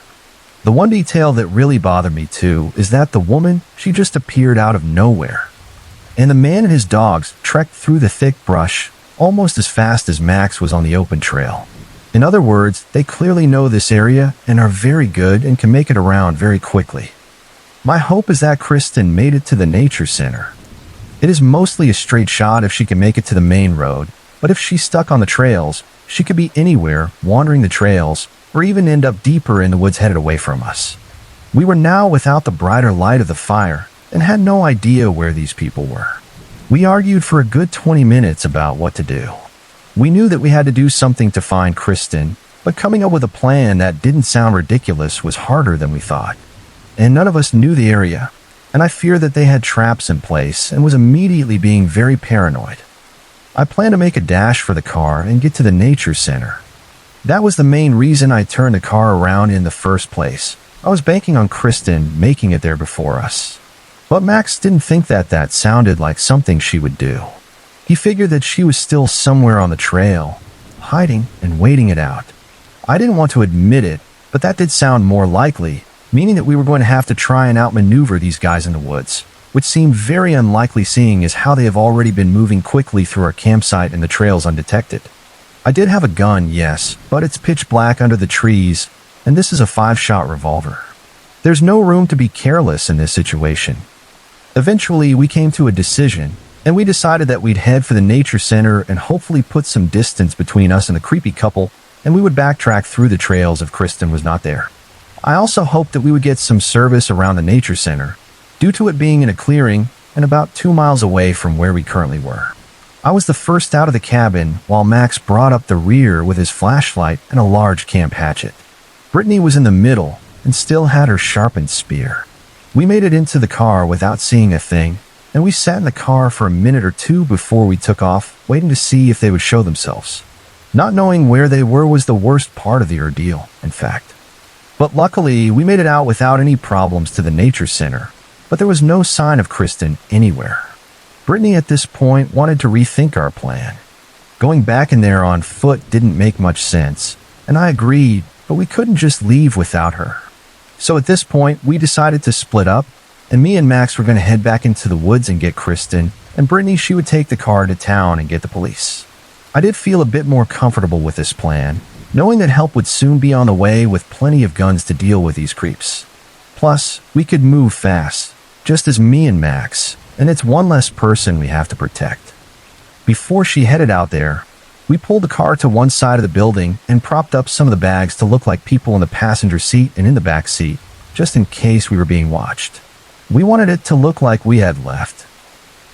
The one detail that really bothered me too is that the woman, she just appeared out of nowhere. And the man and his dogs trekked through the thick brush almost as fast as Max was on the open trail. In other words, they clearly know this area and are very good and can make it around very quickly. My hope is that Kristen made it to the nature center. It is mostly a straight shot if she can make it to the main road, but if she's stuck on the trails, she could be anywhere, wandering the trails, or even end up deeper in the woods headed away from us. We were now without the brighter light of the fire and had no idea where these people were. We argued for a good 20 minutes about what to do. We knew that we had to do something to find Kristen, but coming up with a plan that didn't sound ridiculous was harder than we thought. And none of us knew the area, and I feared that they had traps in place and was immediately being very paranoid. I planned to make a dash for the car and get to the nature center. That was the main reason I turned the car around in the first place. I was banking on Kristen making it there before us. But Max didn't think that sounded like something she would do. He figured that she was still somewhere on the trail, hiding and waiting it out. I didn't want to admit it, but that did sound more likely, meaning that we were going to have to try and outmaneuver these guys in the woods, which seemed very unlikely seeing as how they have already been moving quickly through our campsite and the trails undetected. I did have a gun, yes, but it's pitch black under the trees, and this is a 5-shot revolver. There's no room to be careless in this situation. Eventually, we came to a decision, and we decided that we'd head for the nature center and hopefully put some distance between us and the creepy couple, and we would backtrack through the trails if Kristen was not there. I also hoped that we would get some service around the nature center. Due to it being in a clearing, and about 2 miles away from where we currently were. I was the first out of the cabin, while Max brought up the rear with his flashlight and a large camp hatchet. Brittany was in the middle and still had her sharpened spear. We made it into the car without seeing a thing, and we sat in the car for a minute or two before we took off, waiting to see if they would show themselves. Not knowing where they were was the worst part of the ordeal, in fact. But luckily, we made it out without any problems to the nature center, but there was no sign of Kristen anywhere. Brittany at this point wanted to rethink our plan. Going back in there on foot didn't make much sense, and I agreed, but we couldn't just leave without her. So at this point, we decided to split up, and me and Max were going to head back into the woods and get Kristen, and Brittany, she would take the car to town and get the police. I did feel a bit more comfortable with this plan, knowing that help would soon be on the way with plenty of guns to deal with these creeps. Plus, we could move fast, just as me and Max, and it's one less person we have to protect. Before she headed out there, we pulled the car to one side of the building and propped up some of the bags to look like people in the passenger seat and in the back seat, just in case we were being watched. We wanted it to look like we had left.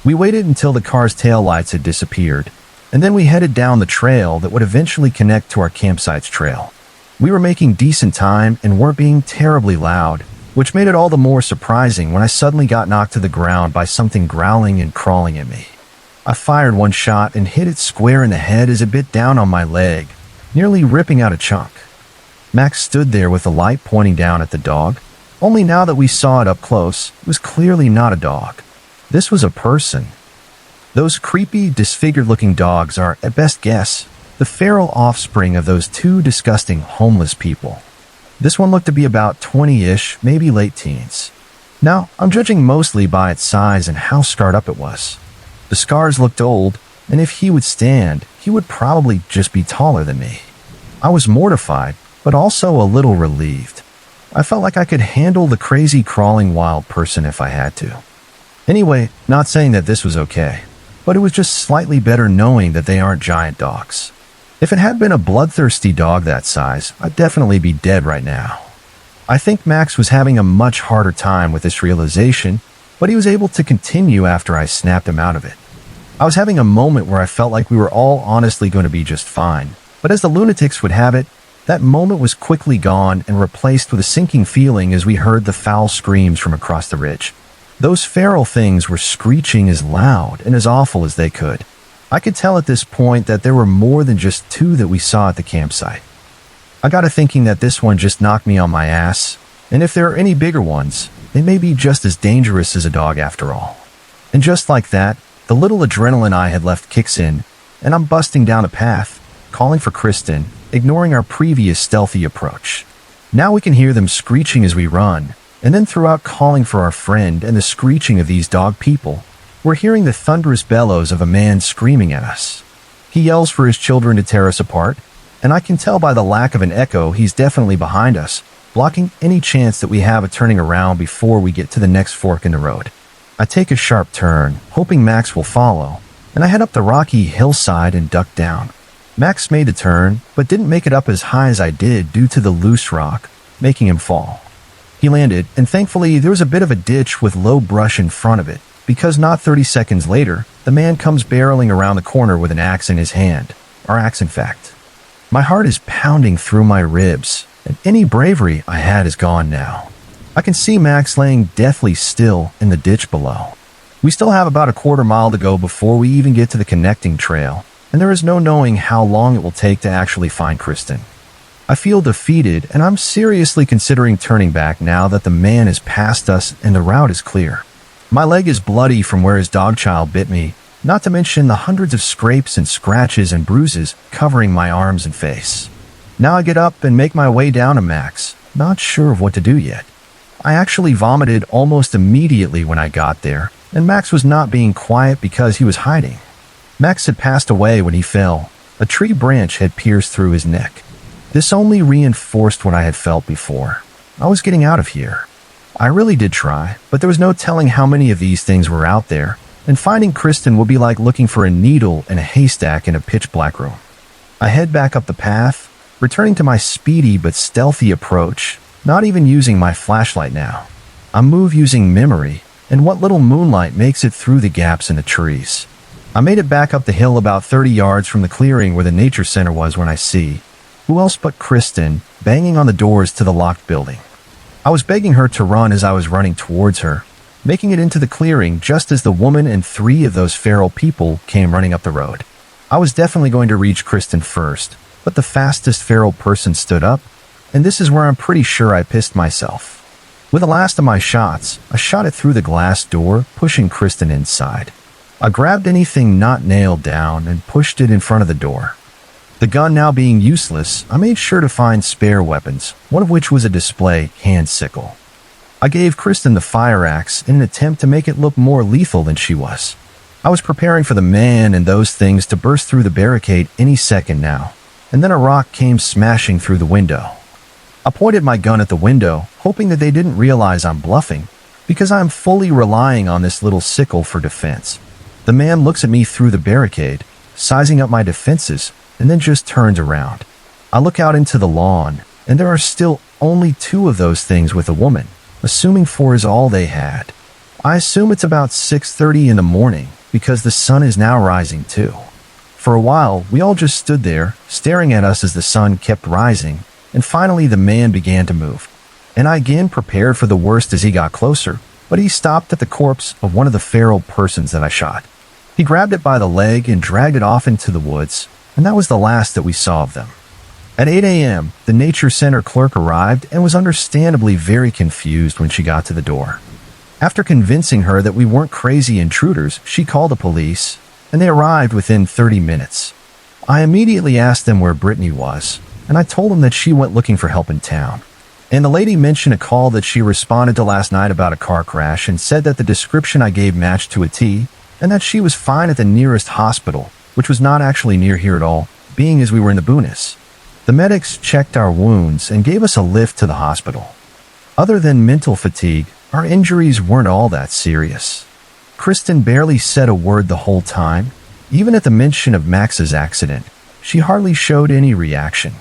We waited until the car's taillights had disappeared, and then we headed down the trail that would eventually connect to our campsite's trail. We were making decent time and weren't being terribly loud, which made it all the more surprising when I suddenly got knocked to the ground by something growling and crawling at me. I fired one shot and hit it square in the head as it bit down on my leg, nearly ripping out a chunk. Max stood there with the light pointing down at the dog, only now that we saw it up close, it was clearly not a dog. This was a person. Those creepy, disfigured-looking dogs are, at best guess, the feral offspring of those two disgusting homeless people. This one looked to be about 20-ish, maybe late teens. Now, I'm judging mostly by its size and how scarred up it was. The scars looked old, and if he would stand, he would probably just be taller than me. I was mortified, but also a little relieved. I felt like I could handle the crazy crawling wild person if I had to. Anyway, not saying that this was okay, but it was just slightly better knowing that they aren't giant dogs. If it had been a bloodthirsty dog that size, I'd definitely be dead right now. I think Max was having a much harder time with this realization, but he was able to continue after I snapped him out of it. I was having a moment where I felt like we were all honestly going to be just fine, but as the lunatics would have it, that moment was quickly gone and replaced with a sinking feeling as we heard the foul screams from across the ridge. Those feral things were screeching as loud and as awful as they could. I could tell at this point that there were more than just two that we saw at the campsite. I got to thinking that this one just knocked me on my ass, and if there are any bigger ones, they may be just as dangerous as a dog after all. And just like that, the little adrenaline I had left kicks in, and I'm busting down a path, calling for Kristen, ignoring our previous stealthy approach. Now we can hear them screeching as we run, and then throughout calling for our friend and the screeching of these dog people, we're hearing the thunderous bellows of a man screaming at us. He yells for his children to tear us apart, and I can tell by the lack of an echo he's definitely behind us, blocking any chance that we have of turning around before we get to the next fork in the road. I take a sharp turn, hoping Max will follow, and I head up the rocky hillside and duck down. Max made the turn, but didn't make it up as high as I did due to the loose rock, making him fall. He landed, and thankfully there was a bit of a ditch with low brush in front of it, because not 30 seconds later, the man comes barreling around the corner with an axe in his hand. Our axe, in fact. My heart is pounding through my ribs, and any bravery I had is gone now. I can see Max laying deathly still in the ditch below. We still have about a quarter mile to go before we even get to the connecting trail, and there is no knowing how long it will take to actually find Kristen. I feel defeated, and I'm seriously considering turning back now that the man is past us and the route is clear. My leg is bloody from where his dogchild bit me, not to mention the hundreds of scrapes and scratches and bruises covering my arms and face. Now I get up and make my way down to Max, not sure of what to do yet. I actually vomited almost immediately when I got there, and Max was not being quiet because he was hiding. Max had passed away when he fell. A tree branch had pierced through his neck. This only reinforced what I had felt before. I was getting out of here. I really did try, but there was no telling how many of these things were out there, and finding Kristen would be like looking for a needle in a haystack in a pitch-black room. I head back up the path, returning to my speedy but stealthy approach, not even using my flashlight now. I move using memory, and what little moonlight makes it through the gaps in the trees. I made it back up the hill about 30 yards from the clearing where the nature center was when I see, who else but Kristen, banging on the doors to the locked building. I was begging her to run as I was running towards her, making it into the clearing just as the woman and 3 of those feral people came running up the road. I was definitely going to reach Kristen first, but the fastest feral person stood up, and this is where I'm pretty sure I pissed myself. With the last of my shots, I shot it through the glass door, pushing Kristen inside. I grabbed anything not nailed down and pushed it in front of the door. The gun now being useless, I made sure to find spare weapons, one of which was a display hand sickle. I gave Kristen the fire axe in an attempt to make it look more lethal than she was. I was preparing for the man and those things to burst through the barricade any second now, and then a rock came smashing through the window. I pointed my gun at the window, hoping that they didn't realize I'm bluffing, because I'm fully relying on this little sickle for defense. The man looks at me through the barricade, sizing up my defenses, and then just turns around. I look out into the lawn, and there are still only 2 of those things with a woman, assuming 4 is all they had. I assume it's about 6:30 in the morning, because the sun is now rising too. For a while, we all just stood there, staring at us as the sun kept rising, and finally the man began to move. And I again prepared for the worst as he got closer, but he stopped at the corpse of one of the feral persons that I shot. He grabbed it by the leg and dragged it off into the woods, and that was the last that we saw of them. At 8 a.m., the nature center clerk arrived and was understandably very confused when she got to the door. After convincing her that we weren't crazy intruders, she called the police, and they arrived within 30 minutes. I immediately asked them where Brittany was, and I told them that she went looking for help in town. And the lady mentioned a call that she responded to last night about a car crash and said that the description I gave matched to a T, and that she was fine at the nearest hospital, which was not actually near here at all, being as we were in the boonies. The medics checked our wounds and gave us a lift to the hospital. Other than mental fatigue, our injuries weren't all that serious. Kristen barely said a word the whole time. Even at the mention of Max's accident, she hardly showed any reaction.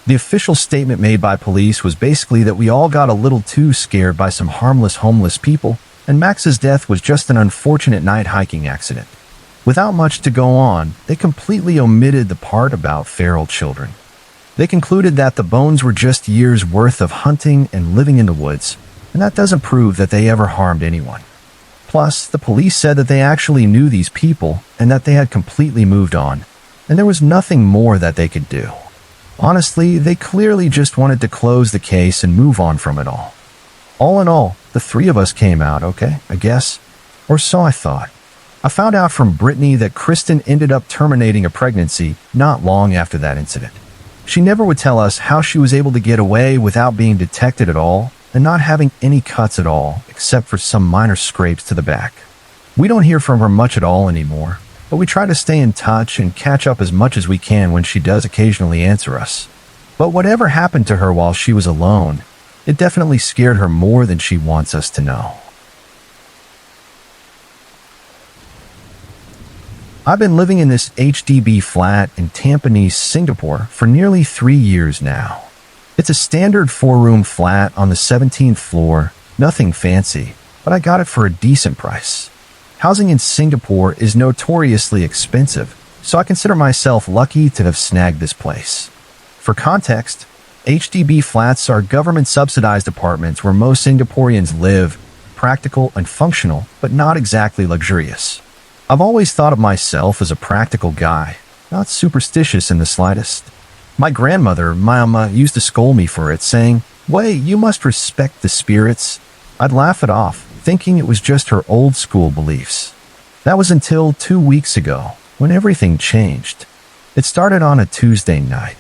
The official statement made by police was basically that we all got a little too scared by some harmless homeless people, and Max's death was just an unfortunate night hiking accident. Without much to go on, they completely omitted the part about feral children. They concluded that the bones were just years' worth of hunting and living in the woods, and that doesn't prove that they ever harmed anyone. Plus, the police said that they actually knew these people and that they had completely moved on, and there was nothing more that they could do. Honestly, they clearly just wanted to close the case and move on from it all. All in all, the 3 of us came out okay, I guess. Or so I thought. I found out from Brittany that Kristen ended up terminating a pregnancy not long after that incident. She never would tell us how she was able to get away without being detected at all and not having any cuts at all except for some minor scrapes to the back. We don't hear from her much at all anymore, but we try to stay in touch and catch up as much as we can when she does occasionally answer us. But whatever happened to her while she was alone, it definitely scared her more than she wants us to know. I've been living in this HDB flat in Tampines, Singapore for nearly 3 years now. It's a standard 4-room flat on the 17th floor, nothing fancy, but I got it for a decent price. Housing in Singapore is notoriously expensive, so I consider myself lucky to have snagged this place. For context, HDB flats are government-subsidized apartments where most Singaporeans live, practical and functional, but not exactly luxurious. I've always thought of myself as a practical guy, not superstitious in the slightest. My grandmother, Mama, used to scold me for it, saying, "Wei, you must respect the spirits." I'd laugh it off, thinking it was just her old-school beliefs. That was until 2 weeks ago, when everything changed. It started on a Tuesday night.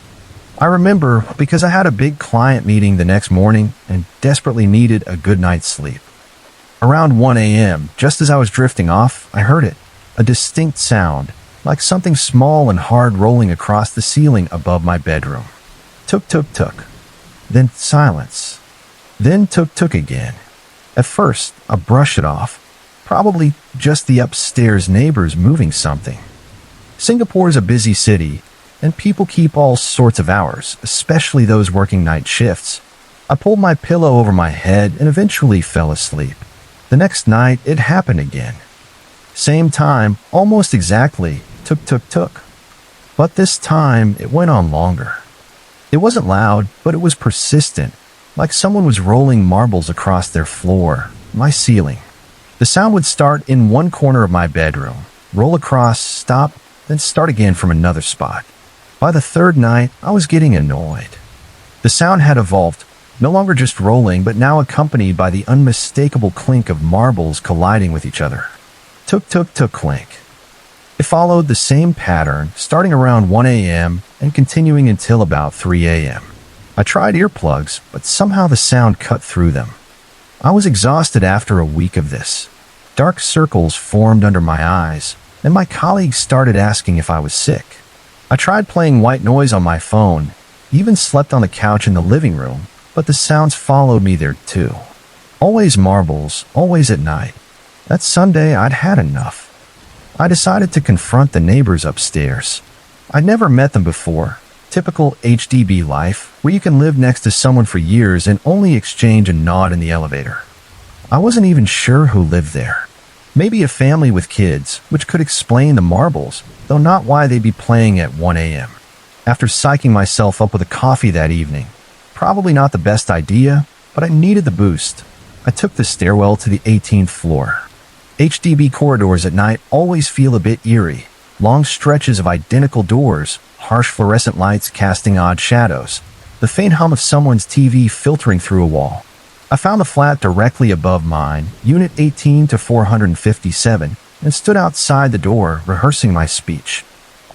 I remember because I had a big client meeting the next morning and desperately needed a good night's sleep. Around 1 a.m., just as I was drifting off, I heard it. A distinct sound, like something small and hard rolling across the ceiling above my bedroom. Tuk tuk tuk. Then silence. Then tuk tuk again. At first, I brushed it off. Probably just the upstairs neighbors moving something. Singapore is a busy city, and people keep all sorts of hours, especially those working night shifts. I pulled my pillow over my head and eventually fell asleep. The next night, it happened again. Same time, almost exactly, took. But this time, it went on longer. It wasn't loud, but it was persistent, like someone was rolling marbles across their floor, my ceiling. The sound would start in one corner of my bedroom, roll across, stop, then start again from another spot. By the third night, I was getting annoyed. The sound had evolved, no longer just rolling, but now accompanied by the unmistakable clink of marbles colliding with each other. Took, clink. It followed the same pattern, starting around 1 a.m. and continuing until about 3 a.m. I tried earplugs, but somehow the sound cut through them. I was exhausted after a week of this. Dark circles formed under my eyes, and my colleagues started asking if I was sick. I tried playing white noise on my phone, even slept on the couch in the living room, but the sounds followed me there too. Always marbles, always at night. That Sunday, I'd had enough. I decided to confront the neighbors upstairs. I'd never met them before. Typical HDB life, where you can live next to someone for years and only exchange a nod in the elevator. I wasn't even sure who lived there. Maybe a family with kids, which could explain the marbles, though not why they'd be playing at 1 a.m. After psyching myself up with a coffee that evening, probably not the best idea, but I needed the boost. I took the stairwell to the 18th floor. HDB corridors at night always feel a bit eerie. Long stretches of identical doors, harsh fluorescent lights casting odd shadows, the faint hum of someone's TV filtering through a wall. I found the flat directly above mine, Unit 18 to 457, and stood outside the door, rehearsing my speech.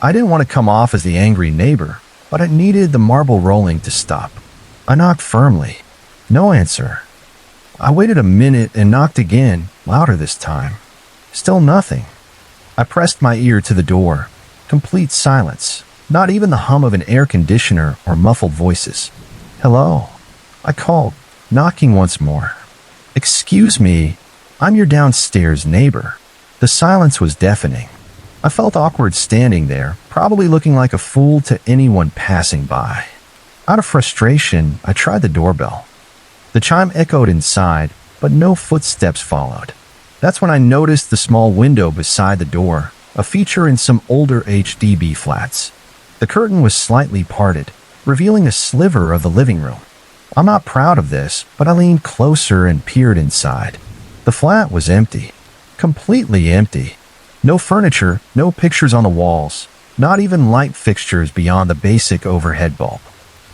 I didn't want to come off as the angry neighbor, but I needed the marble rolling to stop. I knocked firmly. No answer. I waited a minute and knocked again, louder this time. Still nothing. I pressed my ear to the door. Complete silence. Not even the hum of an air conditioner or muffled voices. Hello? I called, knocking once more. Excuse me, I'm your downstairs neighbor. The silence was deafening. I felt awkward standing there, probably looking like a fool to anyone passing by. Out of frustration, I tried the doorbell. The chime echoed inside, but no footsteps followed. That's when I noticed the small window beside the door, a feature in some older HDB flats. The curtain was slightly parted, revealing a sliver of the living room. I'm not proud of this, but I leaned closer and peered inside. The flat was empty. Completely empty. No furniture, no pictures on the walls, not even light fixtures beyond the basic overhead bulb.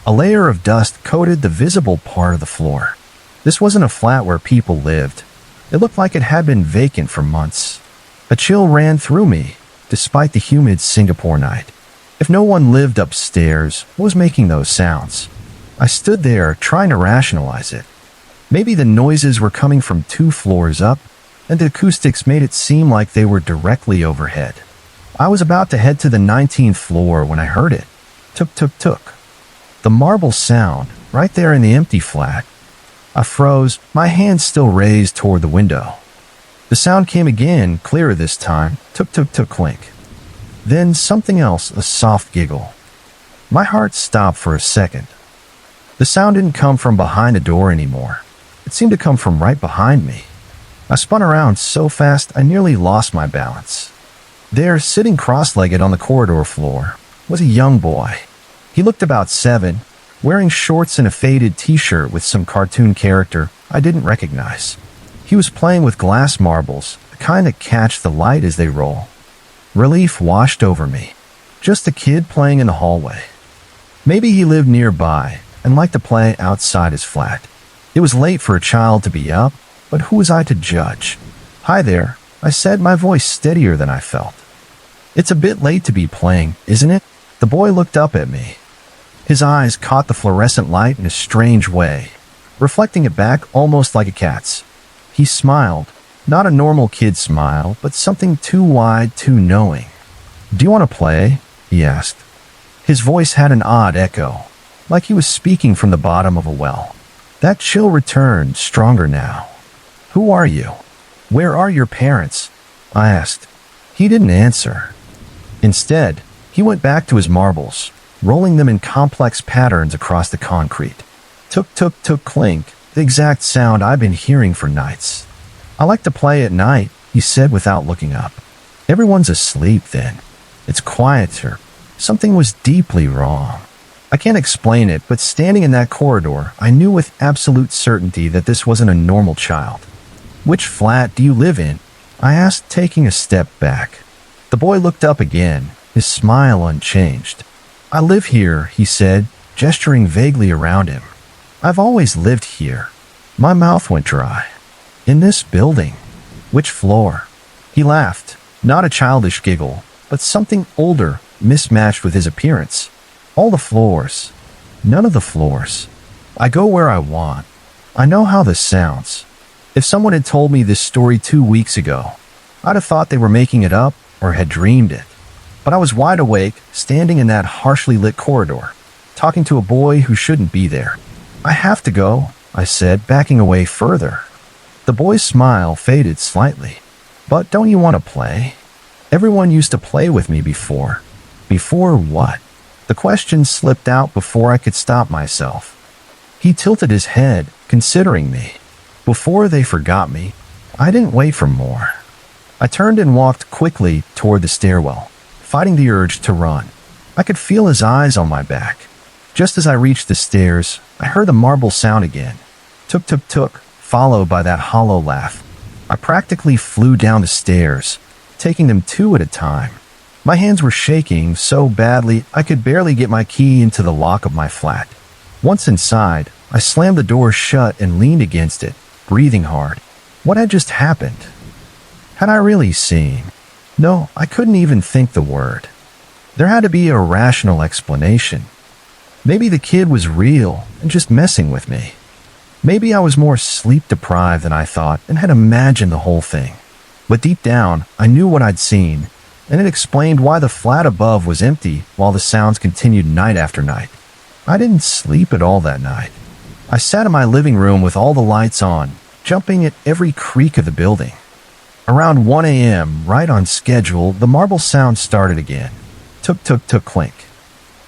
A layer of dust coated the visible part of the floor. This wasn't a flat where people lived. It looked like it had been vacant for months. A chill ran through me, despite the humid Singapore night. If no one lived upstairs, what was making those sounds? I stood there, trying to rationalize it. Maybe the noises were coming from 2 floors up, and the acoustics made it seem like they were directly overhead. I was about to head to the 19th floor when I heard it. Took. The marble sound, right there in the empty flat. I froze, my hand still raised toward the window. The sound came again, clearer this time. Took, clink. Then something else, a soft giggle. My heart stopped for a second. The sound didn't come from behind the door anymore. It seemed to come from right behind me. I spun around so fast I nearly lost my balance. There, sitting cross-legged on the corridor floor, was a young boy. He looked about 7, wearing shorts and a faded t-shirt with some cartoon character I didn't recognize. He was playing with glass marbles, the kind that catch the light as they roll. Relief washed over me. Just a kid playing in the hallway. Maybe he lived nearby and liked to play outside his flat. It was late for a child to be up, but who was I to judge? Hi there, I said, my voice steadier than I felt. It's a bit late to be playing, isn't it? The boy looked up at me. His eyes caught the fluorescent light in a strange way, reflecting it back almost like a cat's. He smiled, not a normal kid smile, but something too wide, too knowing. Do you want to play? He asked. His voice had an odd echo, like he was speaking from the bottom of a well. That chill returned, stronger now. Who are you? Where are your parents? I asked. He didn't answer. Instead, he went back to his marbles, rolling them in complex patterns across the concrete. Took, clink, the exact sound I've been hearing for nights. I like to play at night, he said without looking up. Everyone's asleep then. It's quieter. Something was deeply wrong. I can't explain it, but standing in that corridor, I knew with absolute certainty that this wasn't a normal child. Which flat do you live in? I asked, taking a step back. The boy looked up again, his smile unchanged. I live here, he said, gesturing vaguely around him. I've always lived here. My mouth went dry. In this building. Which floor? He laughed, not a childish giggle, but something older, mismatched with his appearance. All the floors. None of the floors. I go where I want. I know how this sounds. If someone had told me this story 2 weeks ago, I'd have thought they were making it up or had dreamed it. But I was wide awake, standing in that harshly lit corridor, talking to a boy who shouldn't be there. I have to go, I said, backing away further. The boy's smile faded slightly. But don't you want to play? Everyone used to play with me before. Before what? The question slipped out before I could stop myself. He tilted his head, considering me. Before they forgot me, I didn't wait for more. I turned and walked quickly toward the stairwell, fighting the urge to run. I could feel his eyes on my back. Just as I reached the stairs, I heard the marble sound again. Tuk tuk tuk, followed by that hollow laugh. I practically flew down the stairs, taking them 2 at a time. My hands were shaking so badly I could barely get my key into the lock of my flat. Once inside, I slammed the door shut and leaned against it, breathing hard. What had just happened? Had I really seen? No, I couldn't even think the word. There had to be a rational explanation. Maybe the kid was real and just messing with me. Maybe I was more sleep-deprived than I thought and had imagined the whole thing. But deep down, I knew what I'd seen, and it explained why the flat above was empty while the sounds continued night after night. I didn't sleep at all that night. I sat in my living room with all the lights on, jumping at every creak of the building. Around 1 a.m., right on schedule, the marble sound started again. Tuk tuk tuk clink.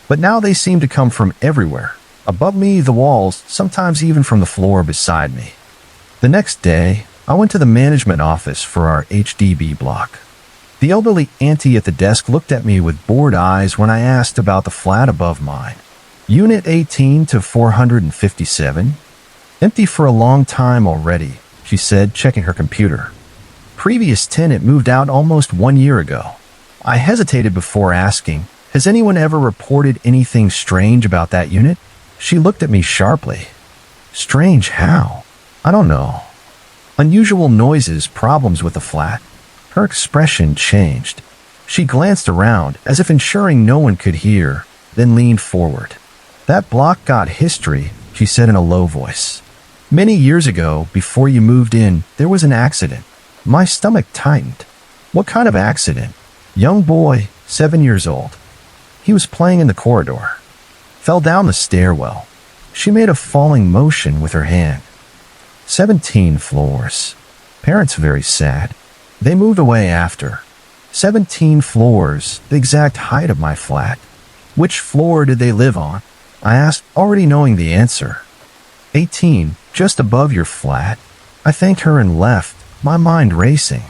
But now they seemed to come from everywhere. Above me, the walls, sometimes even from the floor beside me. The next day, I went to the management office for our HDB block. The elderly auntie at the desk looked at me with bored eyes when I asked about the flat above mine. Unit 18 to 457? Empty for a long time already, she said, checking her computer. Previous tenant moved out almost 1 year ago. I hesitated before asking, has anyone ever reported anything strange about that unit? She looked at me sharply. Strange how? I don't know. Unusual noises, problems with the flat. Her expression changed. She glanced around, as if ensuring no one could hear, then leaned forward. That block got history, she said in a low voice. Many years ago, before you moved in, there was an accident. My stomach tightened. What kind of accident? Young boy, 7 years old. He was playing in the corridor. Fell down the stairwell. She made a falling motion with her hand. 17 floors. Parents very sad. They moved away after. 17 floors, the exact height of my flat. Which floor did they live on? I asked, already knowing the answer. 18, just above your flat. I thanked her and left, my mind racing.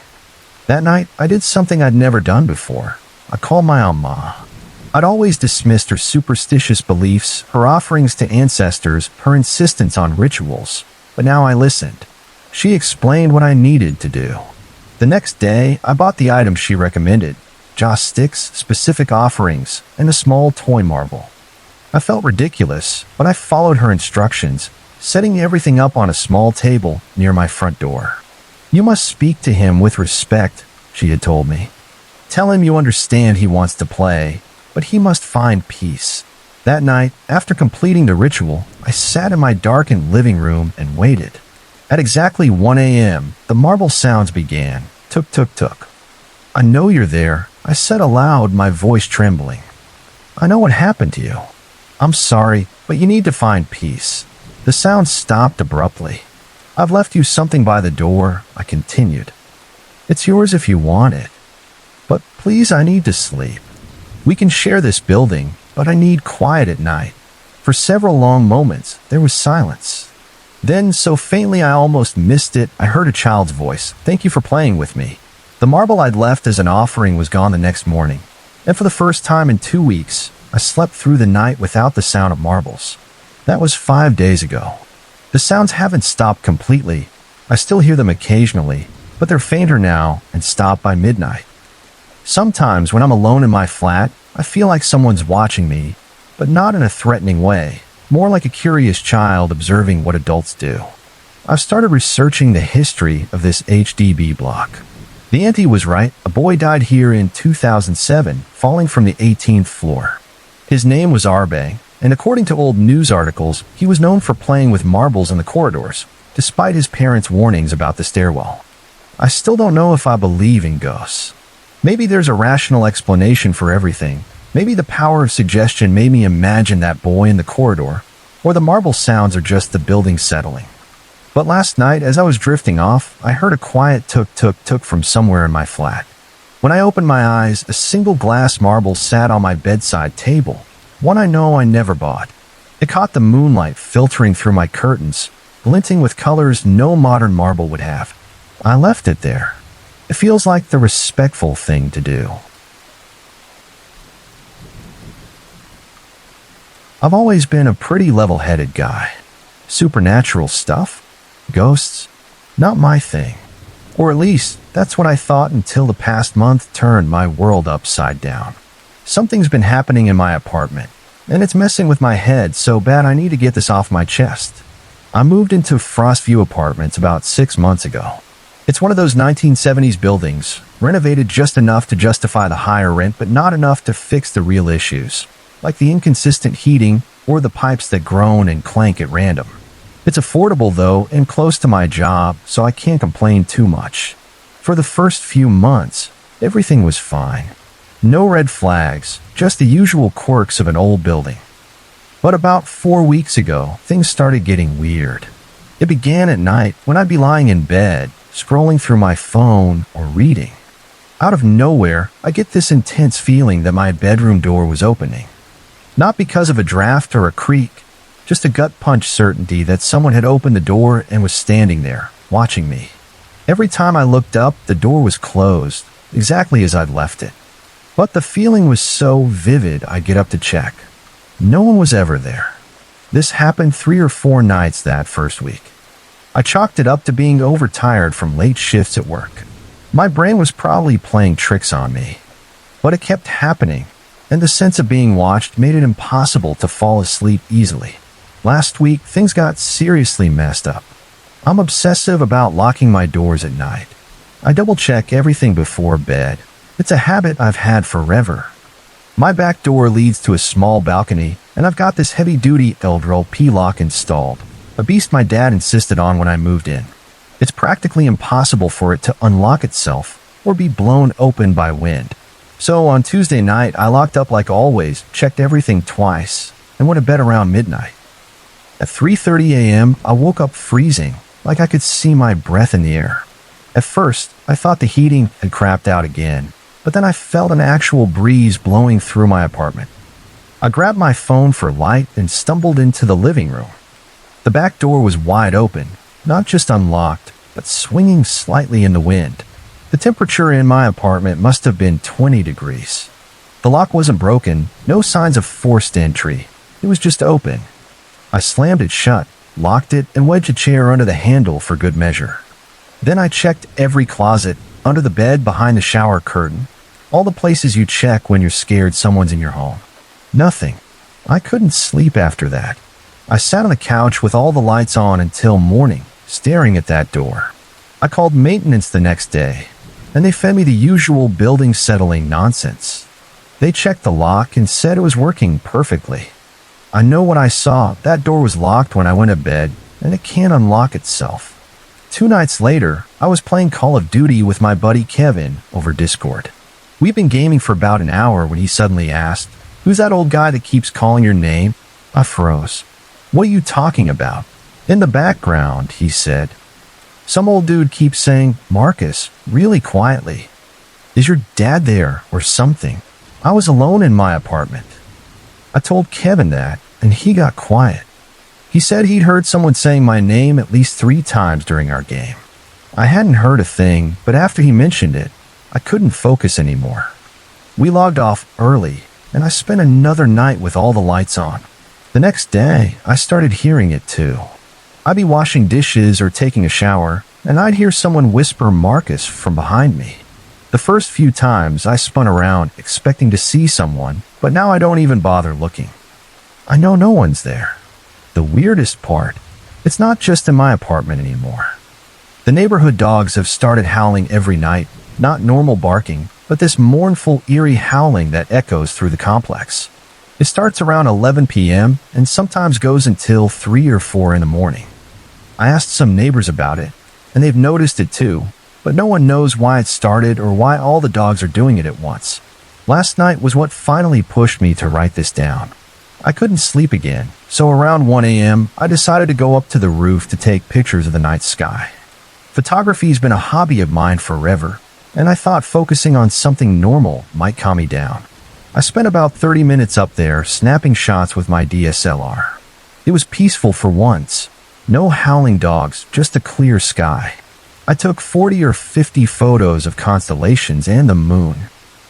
That night, I did something I'd never done before. I called my Amma. I'd always dismissed her superstitious beliefs, her offerings to ancestors, her insistence on rituals. But now I listened. She explained what I needed to do. The next day, I bought the items she recommended. Joss sticks, specific offerings, and a small toy marble. I felt ridiculous, but I followed her instructions, setting everything up on a small table near my front door. You must speak to him with respect, she had told me. Tell him you understand he wants to play, but he must find peace. That night, after completing the ritual, I sat in my darkened living room and waited. At exactly 1 a.m., the marble sounds began. Tuk tuk tuk. I know you're there, I said aloud, my voice trembling. I know what happened to you. I'm sorry, but you need to find peace. The sound stopped abruptly. I've left you something by the door, I continued. It's yours if you want it. But please, I need to sleep. We can share this building, but I need quiet at night. For several long moments, there was silence. Then, so faintly I almost missed it, I heard a child's voice. "Thank you for playing with me." The marble I'd left as an offering was gone the next morning, and for the first time in 2 weeks, I slept through the night without the sound of marbles. That was 5 days ago. The sounds haven't stopped completely. I still hear them occasionally, but they're fainter now and stop by midnight. Sometimes when I'm alone in my flat, I feel like someone's watching me, but not in a threatening way, more like a curious child observing what adults do. I've started researching the history of this HDB block. The auntie was right. A boy died here in 2007, falling from the 18th floor. His name was Arbe, and according to old news articles, he was known for playing with marbles in the corridors, despite his parents' warnings about the stairwell. I still don't know if I believe in ghosts. Maybe there's a rational explanation for everything. Maybe the power of suggestion made me imagine that boy in the corridor, or the marble sounds are just the building settling. But last night, as I was drifting off, I heard a quiet tuk-tuk-tuk from somewhere in my flat. When I opened my eyes, a single glass marble sat on my bedside table, one I know I never bought. It caught the moonlight filtering through my curtains, glinting with colors no modern marble would have. I left it there. It feels like the respectful thing to do. I've always been a pretty level-headed guy. Supernatural stuff? Ghosts? Not my thing. Or at least, that's what I thought until the past month turned my world upside down. Something's been happening in my apartment, and it's messing with my head so bad I need to get this off my chest. I moved into Frostview Apartments about 6 months ago. It's one of those 1970s buildings, renovated just enough to justify the higher rent but not enough to fix the real issues, like the inconsistent heating or the pipes that groan and clank at random. It's affordable though and close to my job, so I can't complain too much. For the first few months, everything was fine. No red flags, just the usual quirks of an old building. But about 4 weeks ago, things started getting weird. It began at night when I'd be lying in bed, scrolling through my phone or reading. Out of nowhere, I get this intense feeling that my bedroom door was opening. Not because of a draft or a creak, just a gut punch certainty that someone had opened the door and was standing there, watching me. Every time I looked up, the door was closed, exactly as I'd left it. But the feeling was so vivid, I'd get up to check. No one was ever there. This happened 3 or 4 nights that first week. I chalked it up to being overtired from late shifts at work. My brain was probably playing tricks on me. But it kept happening, and the sense of being watched made it impossible to fall asleep easily. Last week, things got seriously messed up. I'm obsessive about locking my doors at night. I double-check everything before bed. It's a habit I've had forever. My back door leads to a small balcony, and I've got this heavy-duty LP lock installed, a beast my dad insisted on when I moved in. It's practically impossible for it to unlock itself or be blown open by wind. So on Tuesday night, I locked up like always, checked everything twice, and went to bed around midnight. At 3:30 a.m., I woke up freezing, like I could see my breath in the air. At first, I thought the heating had crapped out again, but then I felt an actual breeze blowing through my apartment. I grabbed my phone for light and stumbled into the living room. The back door was wide open, not just unlocked, but swinging slightly in the wind. The temperature in my apartment must have been 20 degrees. The lock wasn't broken, no signs of forced entry. It was just open. I slammed it shut, locked it, and wedged a chair under the handle for good measure. Then I checked every closet, under the bed, behind the shower curtain, all the places you check when you're scared someone's in your home. Nothing. I couldn't sleep after that. I sat on the couch with all the lights on until morning, staring at that door. I called maintenance the next day, and they fed me the usual building settling nonsense. They checked the lock and said it was working perfectly. I know what I saw. That door was locked when I went to bed, and it can't unlock itself. 2 nights later, I was playing Call of Duty with my buddy Kevin over Discord. We'd been gaming for about an hour when he suddenly asked, "Who's that old guy that keeps calling your name?" I froze. "What are you talking about?" "In the background," he said. "Some old dude keeps saying, 'Marcus,' really quietly. Is your dad there or something?" I was alone in my apartment. I told Kevin that, and he got quiet. He said he'd heard someone saying my name at least 3 times during our game. I hadn't heard a thing, but after he mentioned it, I couldn't focus anymore. We logged off early, and I spent another night with all the lights on. The next day, I started hearing it too. I'd be washing dishes or taking a shower, and I'd hear someone whisper Marcus from behind me. The first few times, I spun around expecting to see someone, but now I don't even bother looking. I know no one's there. The weirdest part, it's not just in my apartment anymore. The neighborhood dogs have started howling every night, not normal barking, but this mournful, eerie howling that echoes through the complex. It starts around 11 p.m. and sometimes goes until 3 or 4 in the morning. I asked some neighbors about it, and they've noticed it too, but no one knows why it started or why all the dogs are doing it at once. Last night was what finally pushed me to write this down. I couldn't sleep again, so around 1 a.m., I decided to go up to the roof to take pictures of the night sky. Photography's been a hobby of mine forever, and I thought focusing on something normal might calm me down. I spent about 30 minutes up there snapping shots with my DSLR. It was peaceful for once. No howling dogs, just a clear sky. I took 40 or 50 photos of constellations and the moon.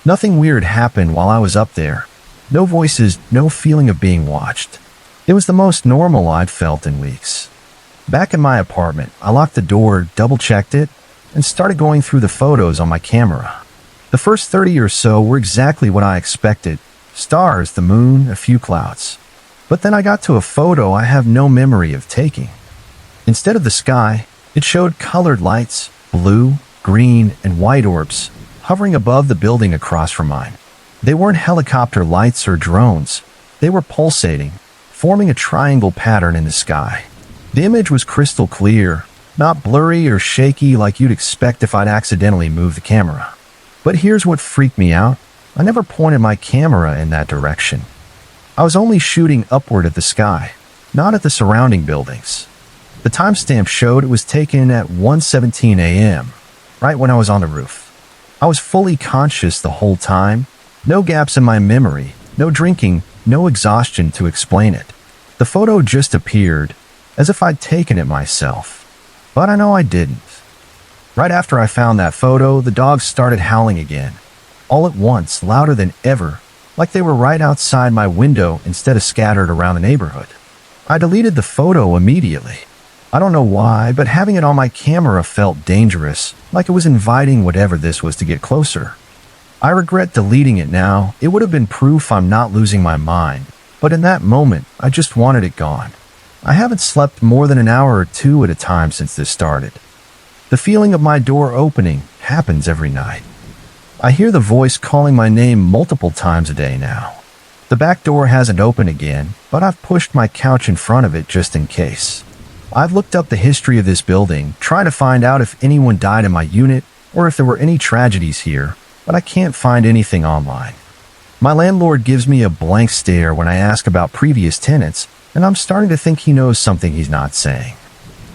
Nothing weird happened while I was up there. No voices, no feeling of being watched. It was the most normal I'd felt in weeks. Back in my apartment, I locked the door, double-checked it, and started going through the photos on my camera. The first 30 or so were exactly what I expected. Stars, the moon, a few clouds. But then I got to a photo I have no memory of taking. Instead of the sky, it showed colored lights, blue, green, and white orbs, hovering above the building across from mine. They weren't helicopter lights or drones. They were pulsating, forming a triangle pattern in the sky. The image was crystal clear, not blurry or shaky like you'd expect if I'd accidentally moved the camera. But here's what freaked me out. I never pointed my camera in that direction. I was only shooting upward at the sky, not at the surrounding buildings. The timestamp showed it was taken at 1:17 a.m., right when I was on the roof. I was fully conscious the whole time. No gaps in my memory, no drinking, no exhaustion to explain it. The photo just appeared, as if I'd taken it myself. But I know I didn't. Right after I found that photo, the dogs started howling again. All at once, louder than ever, like they were right outside my window instead of scattered around the neighborhood. I deleted the photo immediately. I don't know why, but having it on my camera felt dangerous, like it was inviting whatever this was to get closer. I regret deleting it now. It would have been proof I'm not losing my mind, but in that moment, I just wanted it gone. I haven't slept more than an hour or 2 at a time since this started. The feeling of my door opening happens every night. I hear the voice calling my name multiple times a day now. The back door hasn't opened again, but I've pushed my couch in front of it just in case. I've looked up the history of this building, trying to find out if anyone died in my unit or if there were any tragedies here, but I can't find anything online. My landlord gives me a blank stare when I ask about previous tenants, and I'm starting to think he knows something he's not saying.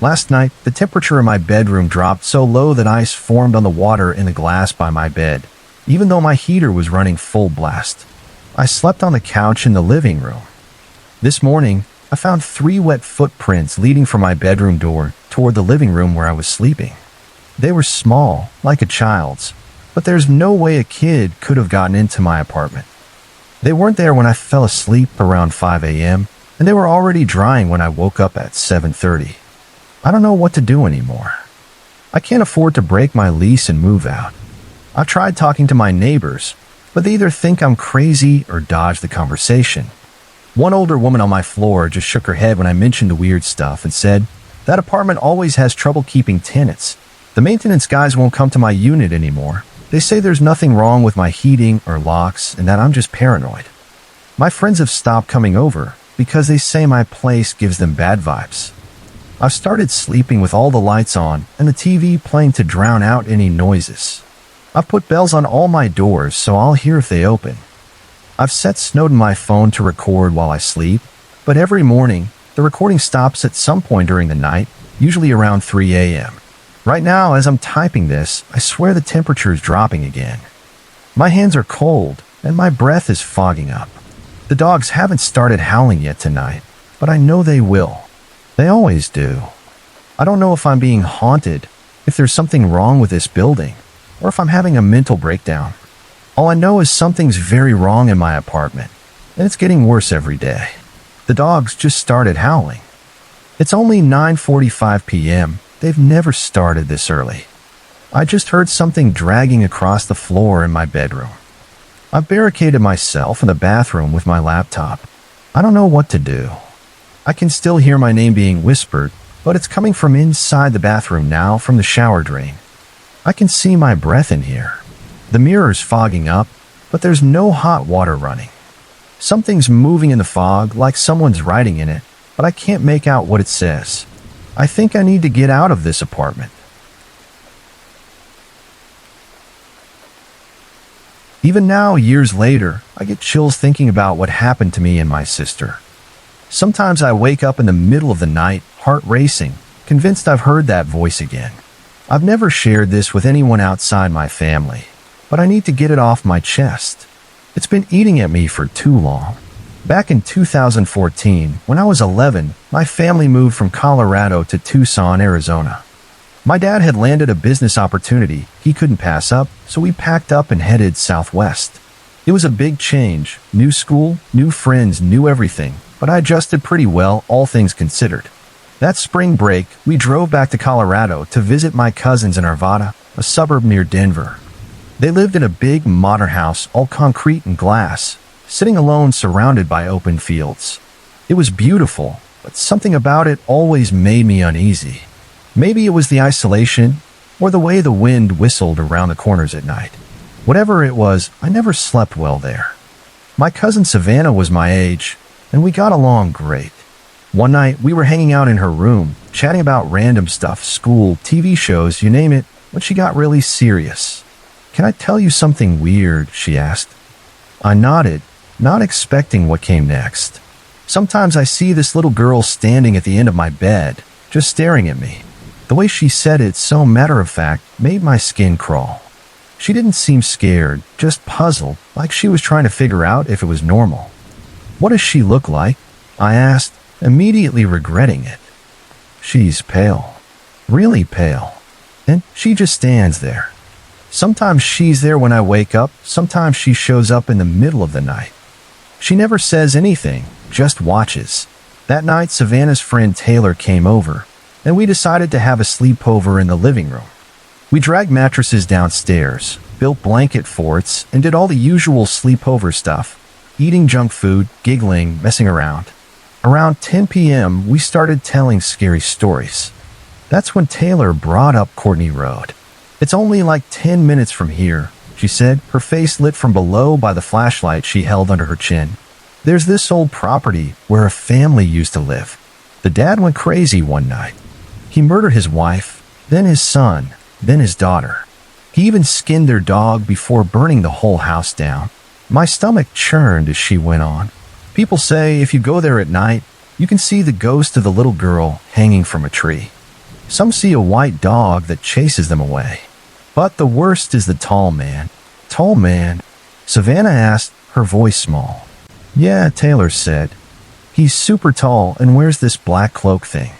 Last night, the temperature in my bedroom dropped so low that ice formed on the water in the glass by my bed, even though my heater was running full blast. I slept on the couch in the living room. This morning, I found 3 wet footprints leading from my bedroom door toward the living room where I was sleeping. They were small, like a child's, but there's no way a kid could have gotten into my apartment. They weren't there when I fell asleep around 5 a.m., and they were already drying when I woke up at 7:30. I don't know what to do anymore. I can't afford to break my lease and move out. I've tried talking to my neighbors, but they either think I'm crazy or dodge the conversation. One older woman on my floor just shook her head when I mentioned the weird stuff and said, "That apartment always has trouble keeping tenants. The maintenance guys won't come to my unit anymore. They say there's nothing wrong with my heating or locks and that I'm just paranoid." My friends have stopped coming over because they say my place gives them bad vibes. I've started sleeping with all the lights on and the TV playing to drown out any noises. I've put bells on all my doors so I'll hear if they open. I've set Snowden my phone to record while I sleep, but every morning, the recording stops at some point during the night, usually around 3 a.m. Right now, as I'm typing this, I swear the temperature is dropping again. My hands are cold, and my breath is fogging up. The dogs haven't started howling yet tonight, but I know they will. They always do. I don't know if I'm being haunted, if there's something wrong with this building, or if I'm having a mental breakdown. All I know is something's very wrong in my apartment, and it's getting worse every day. The dogs just started howling. It's only 9:45 p.m. They've never started this early. I just heard something dragging across the floor in my bedroom. I've barricaded myself in the bathroom with my laptop. I don't know what to do. I can still hear my name being whispered, but it's coming from inside the bathroom now, from the shower drain. I can see my breath in here. The mirror's fogging up, but there's no hot water running. Something's moving in the fog, like someone's writing in it, but I can't make out what it says. I think I need to get out of this apartment. Even now, years later, I get chills thinking about what happened to me and my sister. Sometimes I wake up in the middle of the night, heart racing, convinced I've heard that voice again. I've never shared this with anyone outside my family, but I need to get it off my chest. It's been eating at me for too long. Back in 2014, when I was 11, my family moved from Colorado to Tucson, Arizona. My dad had landed a business opportunity he couldn't pass up, so we packed up and headed southwest. It was a big change, new school, new friends, new everything, but I adjusted pretty well, all things considered. That spring break, we drove back to Colorado to visit my cousins in Arvada, a suburb near Denver. They lived in a big, modern house, all concrete and glass, sitting alone surrounded by open fields. It was beautiful, but something about it always made me uneasy. Maybe it was the isolation, or the way the wind whistled around the corners at night. Whatever it was, I never slept well there. My cousin Savannah was my age, and we got along great. One night, we were hanging out in her room, chatting about random stuff, school, TV shows, you name it, when she got really serious. "Can I tell you something weird?" she asked. I nodded, not expecting what came next. "Sometimes I see this little girl standing at the end of my bed, just staring at me." The way she said it, so matter-of-fact, made my skin crawl. She didn't seem scared, just puzzled, like she was trying to figure out if it was normal. "What does she look like?" I asked, immediately regretting it. "She's pale. Really pale. And she just stands there. Sometimes she's there when I wake up, sometimes she shows up in the middle of the night. She never says anything, just watches." That night, Savannah's friend Taylor came over, and we decided to have a sleepover in the living room. We dragged mattresses downstairs, built blanket forts, and did all the usual sleepover stuff, eating junk food, giggling, messing around. Around 10 p.m., we started telling scary stories. That's when Taylor brought up Courtney Road. "It's only like 10 minutes from here," she said, her face lit from below by the flashlight she held under her chin. "There's this old property where a family used to live. The dad went crazy one night. He murdered his wife, then his son, then his daughter. He even skinned their dog before burning the whole house down." My stomach churned as she went on. "People say if you go there at night, you can see the ghost of the little girl hanging from a tree. Some see a white dog that chases them away. But the worst is the tall man." "Tall man?" Savannah asked, her voice small. "Yeah," Taylor said. "He's super tall and wears this black cloak thing.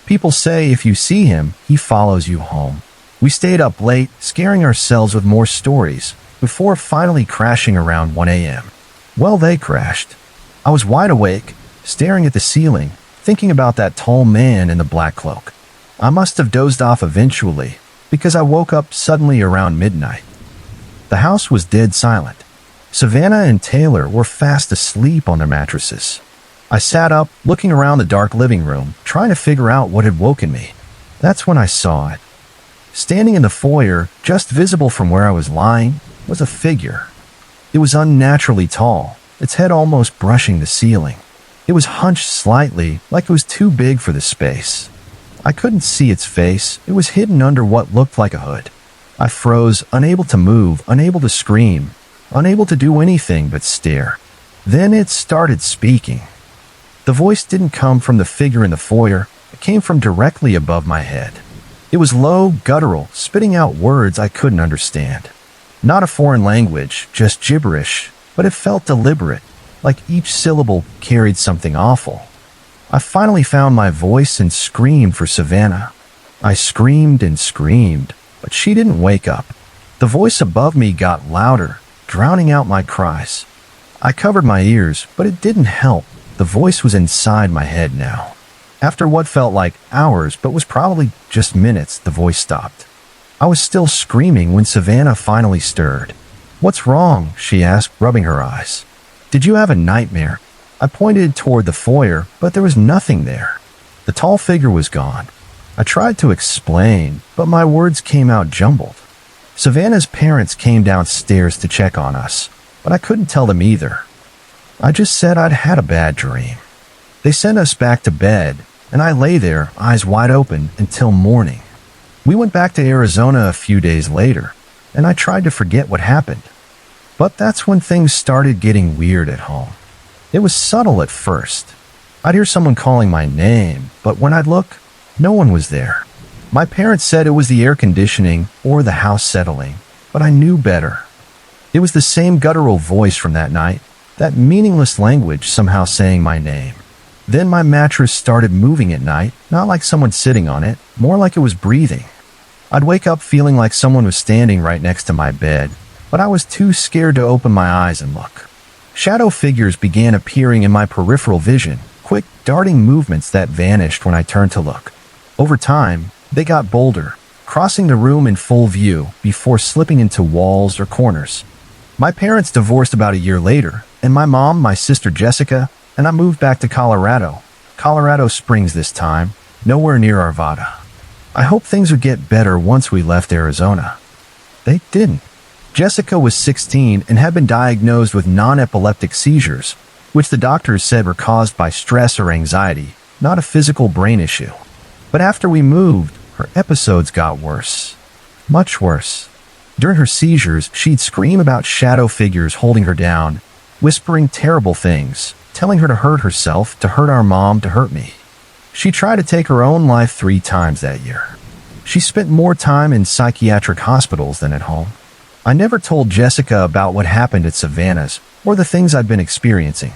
People say if you see him, he follows you home." We stayed up late, scaring ourselves with more stories, before finally crashing around 1 a.m. Well, they crashed. I was wide awake, staring at the ceiling, thinking about that tall man in the black cloak. I must have dozed off eventually, because I woke up suddenly around midnight. The house was dead silent. Savannah and Taylor were fast asleep on their mattresses. I sat up, looking around the dark living room, trying to figure out what had woken me. That's when I saw it. Standing in the foyer, just visible from where I was lying, was a figure. It was unnaturally tall, its head almost brushing the ceiling. It was hunched slightly, like it was too big for the space. I couldn't see its face. It was hidden under what looked like a hood. I froze, unable to move, unable to scream, unable to do anything but stare. Then it started speaking. The voice didn't come from the figure in the foyer. It came from directly above my head. It was low, guttural, spitting out words I couldn't understand. Not a foreign language, just gibberish, but it felt deliberate, like each syllable carried something awful. I finally found my voice and screamed for Savannah. I screamed and screamed, but she didn't wake up. The voice above me got louder, drowning out my cries. I covered my ears, but it didn't help. The voice was inside my head now. After what felt like hours, but was probably just minutes, the voice stopped. I was still screaming when Savannah finally stirred. "What's wrong?" she asked, rubbing her eyes. "Did you have a nightmare?" I pointed toward the foyer, but there was nothing there. The tall figure was gone. I tried to explain, but my words came out jumbled. Savannah's parents came downstairs to check on us, but I couldn't tell them either. I just said I'd had a bad dream. They sent us back to bed, and I lay there, eyes wide open, until morning. We went back to Arizona a few days later, and I tried to forget what happened. But that's when things started getting weird at home. It was subtle at first. I'd hear someone calling my name, but when I'd look, no one was there. My parents said it was the air conditioning or the house settling, but I knew better. It was the same guttural voice from that night, that meaningless language somehow saying my name. Then my mattress started moving at night, not like someone sitting on it, more like it was breathing. I'd wake up feeling like someone was standing right next to my bed, but I was too scared to open my eyes and look. Shadow figures began appearing in my peripheral vision, quick, darting movements that vanished when I turned to look. Over time, they got bolder, crossing the room in full view before slipping into walls or corners. My parents divorced about a year later, and my mom, my sister Jessica, and I moved back to Colorado Springs this time, nowhere near Arvada. I hoped things would get better once we left Arizona. They didn't. Jessica was 16 and had been diagnosed with non-epileptic seizures, which the doctors said were caused by stress or anxiety, not a physical brain issue. But after we moved, her episodes got worse. Much worse. During her seizures, she'd scream about shadow figures holding her down, whispering terrible things, telling her to hurt herself, to hurt our mom, to hurt me. She tried to take her own life 3 times that year. She spent more time in psychiatric hospitals than at home. I never told Jessica about what happened at Savannah's or the things I'd been experiencing.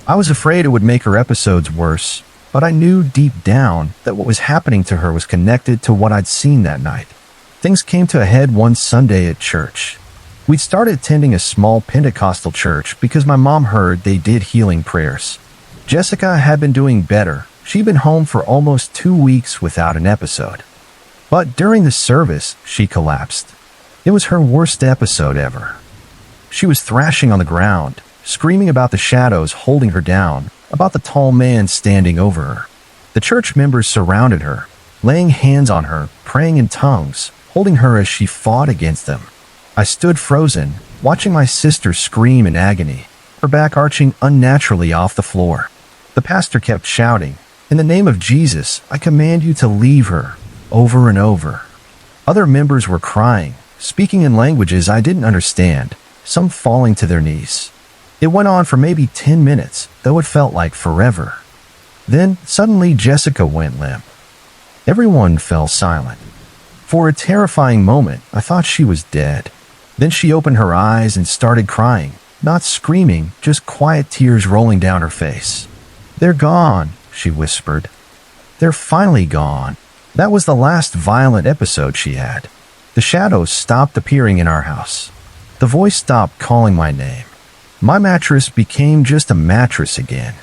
I was afraid it would make her episodes worse, but I knew deep down that what was happening to her was connected to what I'd seen that night. Things came to a head one Sunday at church. We'd started attending a small Pentecostal church because my mom heard they did healing prayers. Jessica had been doing better. She'd been home for almost 2 weeks without an episode. But during the service, she collapsed. It was her worst episode ever. She was thrashing on the ground, screaming about the shadows holding her down, about the tall man standing over her. The church members surrounded her, laying hands on her, praying in tongues, holding her as she fought against them. I stood frozen, watching my sister scream in agony, her back arching unnaturally off the floor. The pastor kept shouting, "In the name of Jesus, I command you to leave her," over and over. Other members were crying, speaking in languages I didn't understand, some falling to their knees. It went on for maybe 10 minutes, though it felt like forever. Then, suddenly, Jessica went limp. Everyone fell silent. For a terrifying moment, I thought she was dead. Then she opened her eyes and started crying, not screaming, just quiet tears rolling down her face. "They're gone," she whispered. "They're finally gone." That was the last violent episode she had. The shadows stopped appearing in our house. The voice stopped calling my name. My mattress became just a mattress again.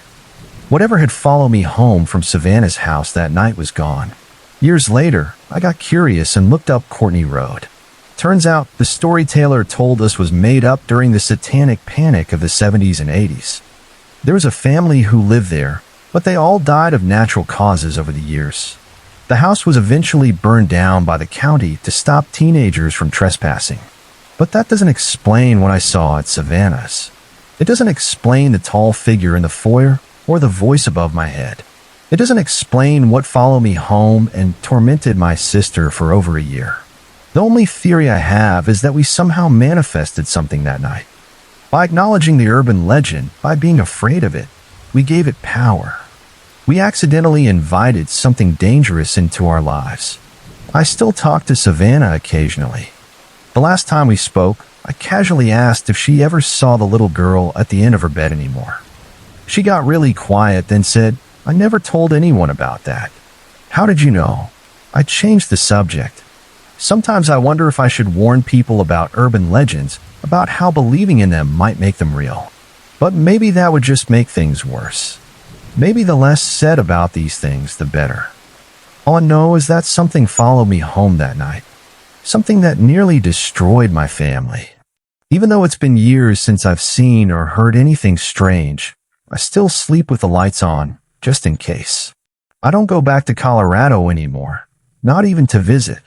Whatever had followed me home from Savannah's house that night was gone. Years later, I got curious and looked up Courtney Road. Turns out, the storyteller told us was made up during the satanic panic of the 70s and 80s. There was a family who lived there, but they all died of natural causes over the years. The house was eventually burned down by the county to stop teenagers from trespassing. But that doesn't explain what I saw at Savannah's. It doesn't explain the tall figure in the foyer or the voice above my head. It doesn't explain what followed me home and tormented my sister for over a year. The only theory I have is that we somehow manifested something that night. By acknowledging the urban legend, by being afraid of it, we gave it power. We accidentally invited something dangerous into our lives. I still talk to Savannah occasionally. The last time we spoke, I casually asked if she ever saw the little girl at the end of her bed anymore. She got really quiet, then said, I never told anyone about that. How did you know? I changed the subject. Sometimes I wonder if I should warn people about urban legends, about how believing in them might make them real. But maybe that would just make things worse. Maybe the less said about these things, the better. All I know is that something followed me home that night. Something that nearly destroyed my family. Even though it's been years since I've seen or heard anything strange, I still sleep with the lights on, just in case. I don't go back to Colorado anymore, not even to visit.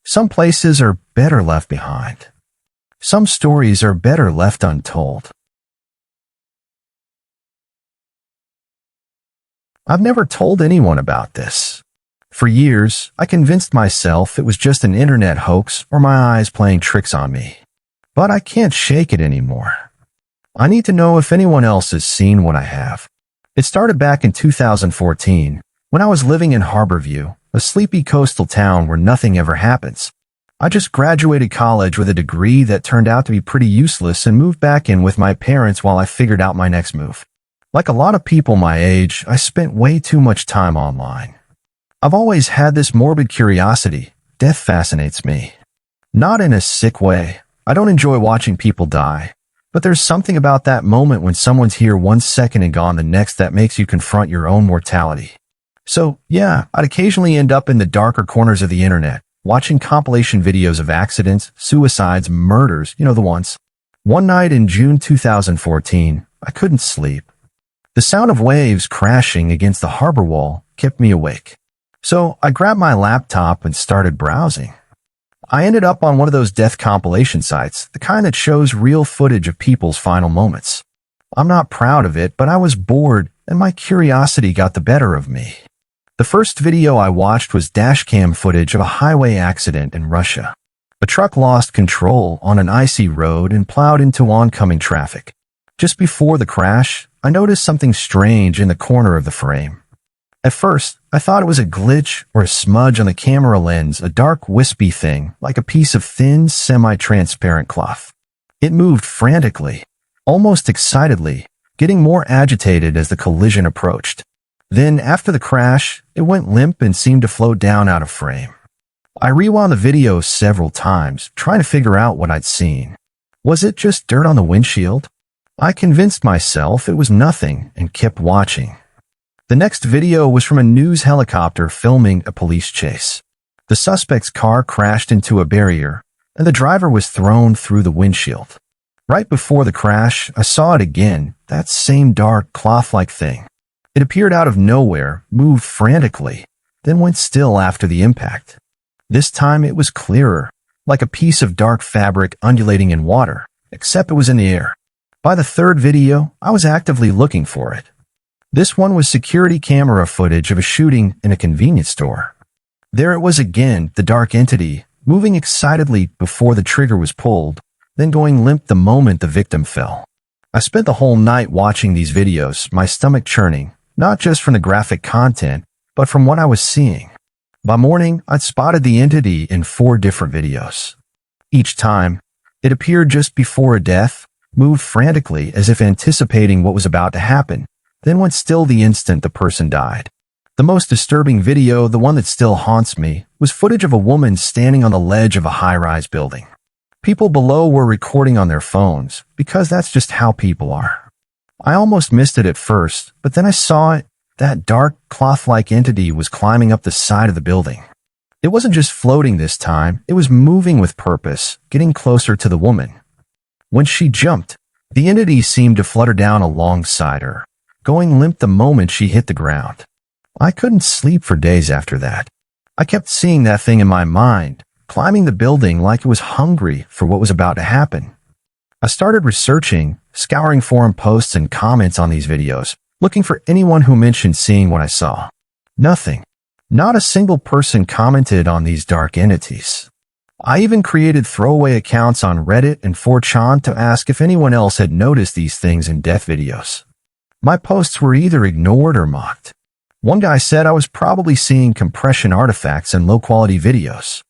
Some places are better left behind. Some stories are better left untold. I've never told anyone about this. For years, I convinced myself it was just an internet hoax or my eyes playing tricks on me. But I can't shake it anymore. I need to know if anyone else has seen what I have. It started back in 2014, when I was living in Harborview, a sleepy coastal town where nothing ever happens. I just graduated college with a degree that turned out to be pretty useless and moved back in with my parents while I figured out my next move. Like a lot of people my age, I spent way too much time online. I've always had this morbid curiosity. Death fascinates me. Not in a sick way. I don't enjoy watching people die. But there's something about that moment when someone's here 1 second and gone the next that makes you confront your own mortality. So, yeah, I'd occasionally end up in the darker corners of the internet, watching compilation videos of accidents, suicides, murders, the ones. One night in June 2014, I couldn't sleep. The sound of waves crashing against the harbor wall kept me awake. So I grabbed my laptop and started browsing. I ended up on one of those death compilation sites, the kind that shows real footage of people's final moments. I'm not proud of it, but I was bored and my curiosity got the better of me. The first video I watched was dashcam footage of a highway accident in Russia. A truck lost control on an icy road and plowed into oncoming traffic. Just before the crash, I noticed something strange in the corner of the frame. At first, I thought it was a glitch or a smudge on the camera lens, a dark wispy thing, like a piece of thin, semi-transparent cloth. It moved frantically, almost excitedly, getting more agitated as the collision approached. Then, after the crash, it went limp and seemed to float down out of frame. I rewound the video several times, trying to figure out what I'd seen. Was it just dirt on the windshield? I convinced myself it was nothing and kept watching. The next video was from a news helicopter filming a police chase. The suspect's car crashed into a barrier, and the driver was thrown through the windshield. Right before the crash, I saw it again, that same dark, cloth-like thing. It appeared out of nowhere, moved frantically, then went still after the impact. This time it was clearer, like a piece of dark fabric undulating in water, except it was in the air. By the third video, I was actively looking for it. This one was security camera footage of a shooting in a convenience store. There it was again, the dark entity, moving excitedly before the trigger was pulled, then going limp the moment the victim fell. I spent the whole night watching these videos, my stomach churning, not just from the graphic content, but from what I was seeing. By morning, I'd spotted the entity in 4 different videos. Each time, it appeared just before a death, moved frantically as if anticipating what was about to happen, then went still the instant the person died. The most disturbing video, the one that still haunts me, was footage of a woman standing on the ledge of a high-rise building. People below were recording on their phones, because that's just how people are. I almost missed it at first, but then I saw it. That dark, cloth-like entity was climbing up the side of the building. It wasn't just floating this time, it was moving with purpose, getting closer to the woman. When she jumped, the entity seemed to flutter down alongside her, going limp the moment she hit the ground. I couldn't sleep for days after that. I kept seeing that thing in my mind, climbing the building like it was hungry for what was about to happen. I started researching, scouring forum posts and comments on these videos, looking for anyone who mentioned seeing what I saw. Nothing. Not a single person commented on these dark entities. I even created throwaway accounts on Reddit and 4chan to ask if anyone else had noticed these things in death videos. My posts were either ignored or mocked. One guy said I was probably seeing compression artifacts in low-quality videos.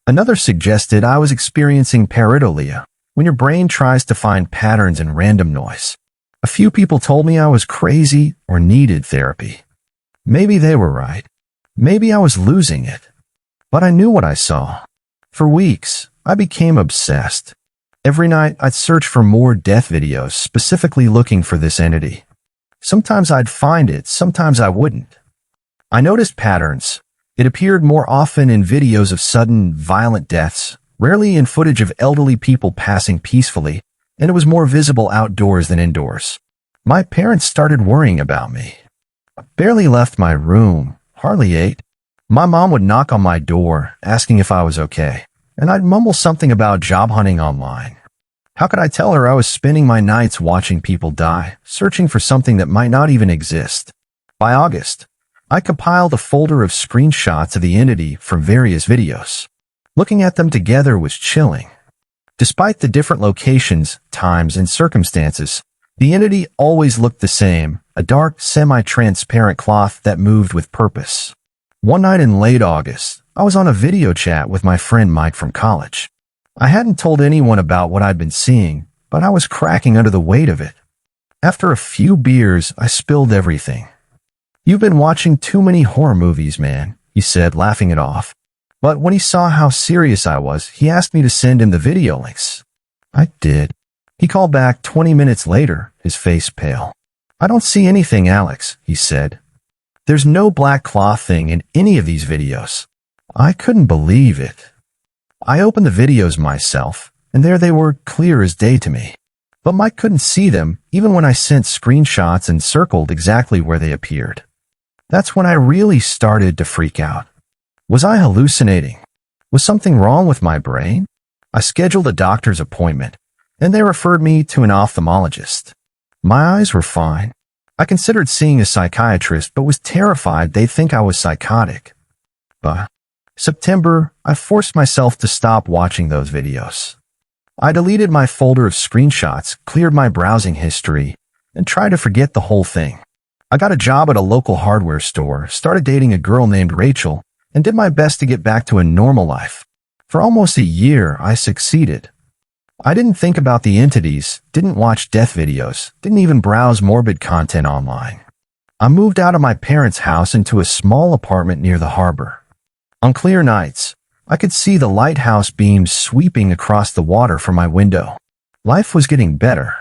Another suggested I was experiencing pareidolia, when your brain tries to find patterns in random noise. A few people told me I was crazy or needed therapy. Maybe they were right. Maybe I was losing it. But I knew what I saw. For weeks, I became obsessed. Every night, I'd search for more death videos, specifically looking for this entity. Sometimes I'd find it, sometimes I wouldn't. I noticed patterns. It appeared more often in videos of sudden, violent deaths, rarely in footage of elderly people passing peacefully, and it was more visible outdoors than indoors. My parents started worrying about me. I barely left my room, hardly ate. My mom would knock on my door, asking if I was okay, and I'd mumble something about job hunting online. How could I tell her I was spending my nights watching people die, searching for something that might not even exist? By August, I compiled a folder of screenshots of the entity from various videos. Looking at them together was chilling. Despite the different locations, times, and circumstances, the entity always looked the same, a dark, semi-transparent cloth that moved with purpose. One night in late August, I was on a video chat with my friend Mike from college. I hadn't told anyone about what I'd been seeing, but I was cracking under the weight of it. After a few beers, I spilled everything. "You've been watching too many horror movies, man," he said, laughing it off. But when he saw how serious I was, he asked me to send him the video links. I did. He called back 20 minutes later, his face pale. "I don't see anything, Alex," he said. "There's no black cloth thing in any of these videos." I couldn't believe it. I opened the videos myself, and there they were, clear as day to me. But Mike couldn't see them, even when I sent screenshots and circled exactly where they appeared. That's when I really started to freak out. Was I hallucinating? Was something wrong with my brain? I scheduled a doctor's appointment, and they referred me to an ophthalmologist. My eyes were fine. I considered seeing a psychiatrist, but was terrified they'd think I was psychotic. By September, I forced myself to stop watching those videos. I deleted my folder of screenshots, cleared my browsing history, and tried to forget the whole thing. I got a job at a local hardware store, started dating a girl named Rachel, and did my best to get back to a normal life. For almost a year, I succeeded. I didn't think about the entities, didn't watch death videos, didn't even browse morbid content online. I moved out of my parents' house into a small apartment near the harbor. On clear nights, I could see the lighthouse beams sweeping across the water from my window. Life was getting better.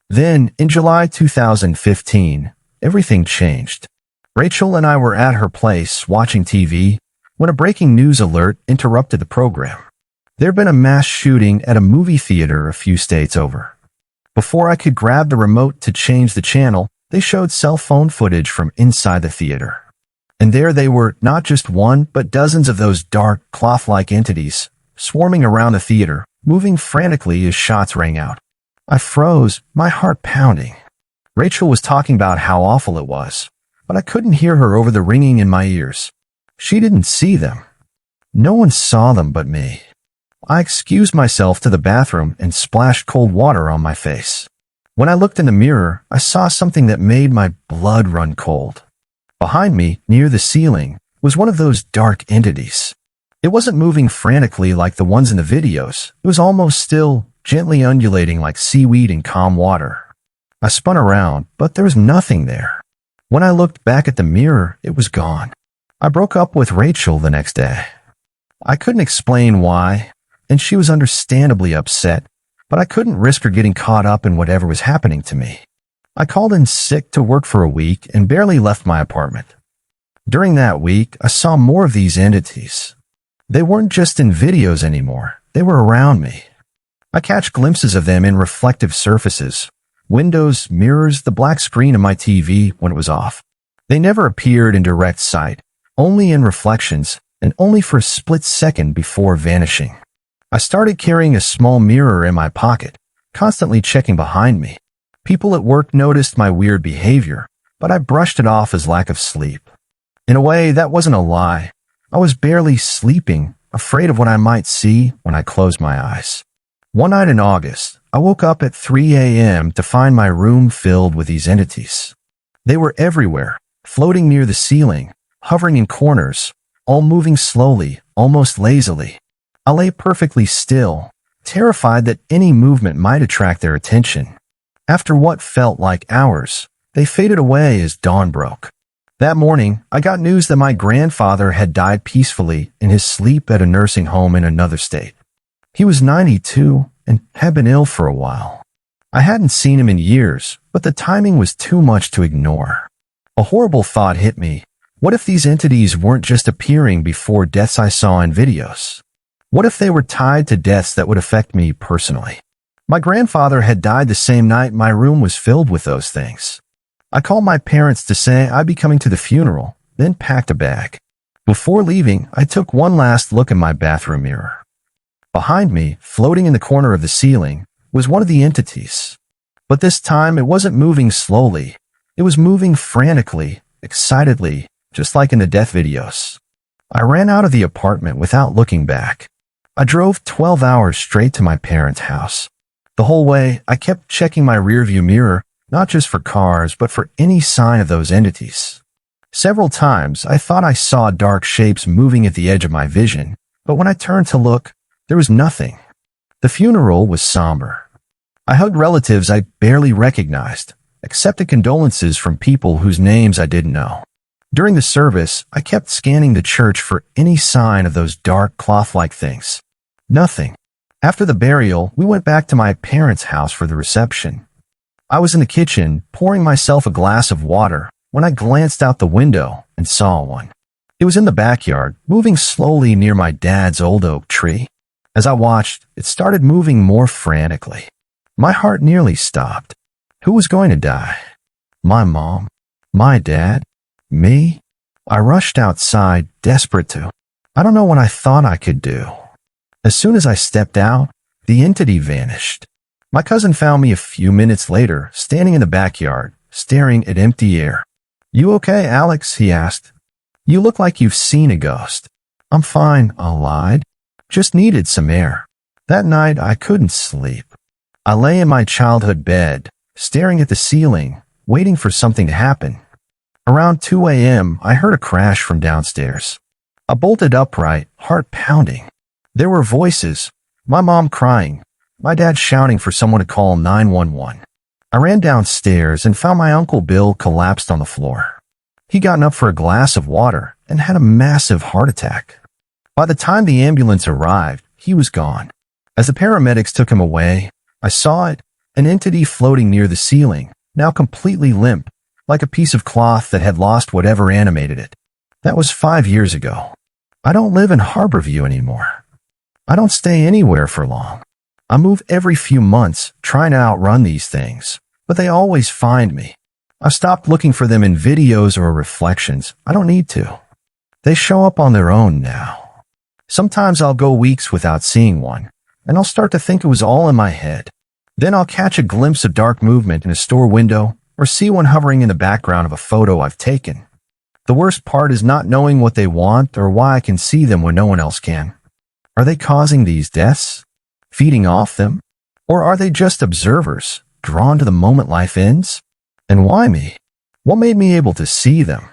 Then, in July 2015, everything changed. Rachel and I were at her place watching TV when a breaking news alert interrupted the program. There'd been a mass shooting at a movie theater a few states over. Before I could grab the remote to change the channel, they showed cell phone footage from inside the theater. And there they were, not just one, but dozens of those dark, cloth-like entities, swarming around the theater, moving frantically as shots rang out. I froze, my heart pounding. Rachel was talking about how awful it was, but I couldn't hear her over the ringing in my ears. She didn't see them. No one saw them but me. I excused myself to the bathroom and splashed cold water on my face. When I looked in the mirror, I saw something that made my blood run cold. Behind me, near the ceiling, was one of those dark entities. It wasn't moving frantically like the ones in the videos. It was almost still, gently undulating like seaweed in calm water. I spun around, but there was nothing there. When I looked back at the mirror, it was gone. I broke up with Rachel the next day. I couldn't explain why, and she was understandably upset, but I couldn't risk her getting caught up in whatever was happening to me. I called in sick to work for a week and barely left my apartment. During that week, I saw more of these entities. They weren't just in videos anymore. They were around me. I catch glimpses of them in reflective surfaces, windows, mirrors, the black screen of my TV when it was off. They never appeared in direct sight, only in reflections, and only for a split second before vanishing. I started carrying a small mirror in my pocket, constantly checking behind me. People at work noticed my weird behavior, but I brushed it off as lack of sleep. In a way, that wasn't a lie. I was barely sleeping, afraid of what I might see when I closed my eyes. One night in August, I woke up at 3 a.m. to find my room filled with these entities. They were everywhere, floating near the ceiling, hovering in corners, all moving slowly, almost lazily. I lay perfectly still, terrified that any movement might attract their attention. After what felt like hours, they faded away as dawn broke. That morning, I got news that my grandfather had died peacefully in his sleep at a nursing home in another state. He was 92 and had been ill for a while. I hadn't seen him in years, but the timing was too much to ignore. A horrible thought hit me. What if these entities weren't just appearing before deaths I saw in videos? What if they were tied to deaths that would affect me personally? My grandfather had died the same night my room was filled with those things. I called my parents to say I'd be coming to the funeral, then packed a bag. Before leaving, I took one last look in my bathroom mirror. Behind me, floating in the corner of the ceiling, was one of the entities. But this time, it wasn't moving slowly. It was moving frantically, excitedly, just like in the death videos. I ran out of the apartment without looking back. I drove 12 hours straight to my parents' house. The whole way, I kept checking my rearview mirror, not just for cars, but for any sign of those entities. Several times, I thought I saw dark shapes moving at the edge of my vision, but when I turned to look, there was nothing. The funeral was somber. I hugged relatives I barely recognized, accepted condolences from people whose names I didn't know. During the service, I kept scanning the church for any sign of those dark cloth-like things. Nothing. After the burial, we went back to my parents' house for the reception. I was in the kitchen, pouring myself a glass of water, when I glanced out the window and saw one. It was in the backyard, moving slowly near my dad's old oak tree. As I watched, it started moving more frantically. My heart nearly stopped. Who was going to die? My mom? My dad? Me? I rushed outside, desperate to. I don't know what I thought I could do. As soon as I stepped out, the entity vanished. My cousin found me a few minutes later, standing in the backyard, staring at empty air. "You okay, Alex?" he asked. "You look like you've seen a ghost." "I'm fine," I lied. "Just needed some air." That night, I couldn't sleep. I lay in my childhood bed, staring at the ceiling, waiting for something to happen. Around 2 a.m., I heard a crash from downstairs. I bolted upright, heart pounding. There were voices, my mom crying, my dad shouting for someone to call 911. I ran downstairs and found my Uncle Bill collapsed on the floor. He'd gotten up for a glass of water and had a massive heart attack. By the time the ambulance arrived, he was gone. As the paramedics took him away, I saw it, an entity floating near the ceiling, now completely limp, like a piece of cloth that had lost whatever animated it. That was 5 years ago. I don't live in Harborview anymore. I don't stay anywhere for long. I move every few months, trying to outrun these things, but they always find me. I've stopped looking for them in videos or reflections. I don't need to. They show up on their own now. Sometimes I'll go weeks without seeing one, and I'll start to think it was all in my head. Then I'll catch a glimpse of dark movement in a store window or see one hovering in the background of a photo I've taken. The worst part is not knowing what they want or why I can see them when no one else can. Are they causing these deaths? Feeding off them? Or are they just observers, drawn to the moment life ends? And why me? What made me able to see them?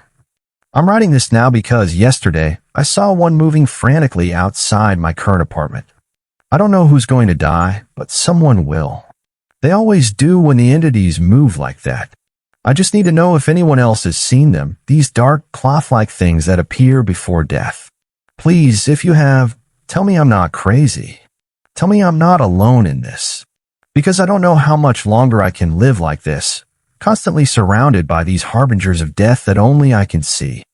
I'm writing this now because yesterday I saw one moving frantically outside my current apartment. I don't know who's going to die, but someone will. They always do when the entities move like that. I just need to know if anyone else has seen them, these dark, cloth-like things that appear before death. Please, if you have, tell me I'm not crazy. Tell me I'm not alone in this. Because I don't know how much longer I can live like this, constantly surrounded by these harbingers of death that only I can see.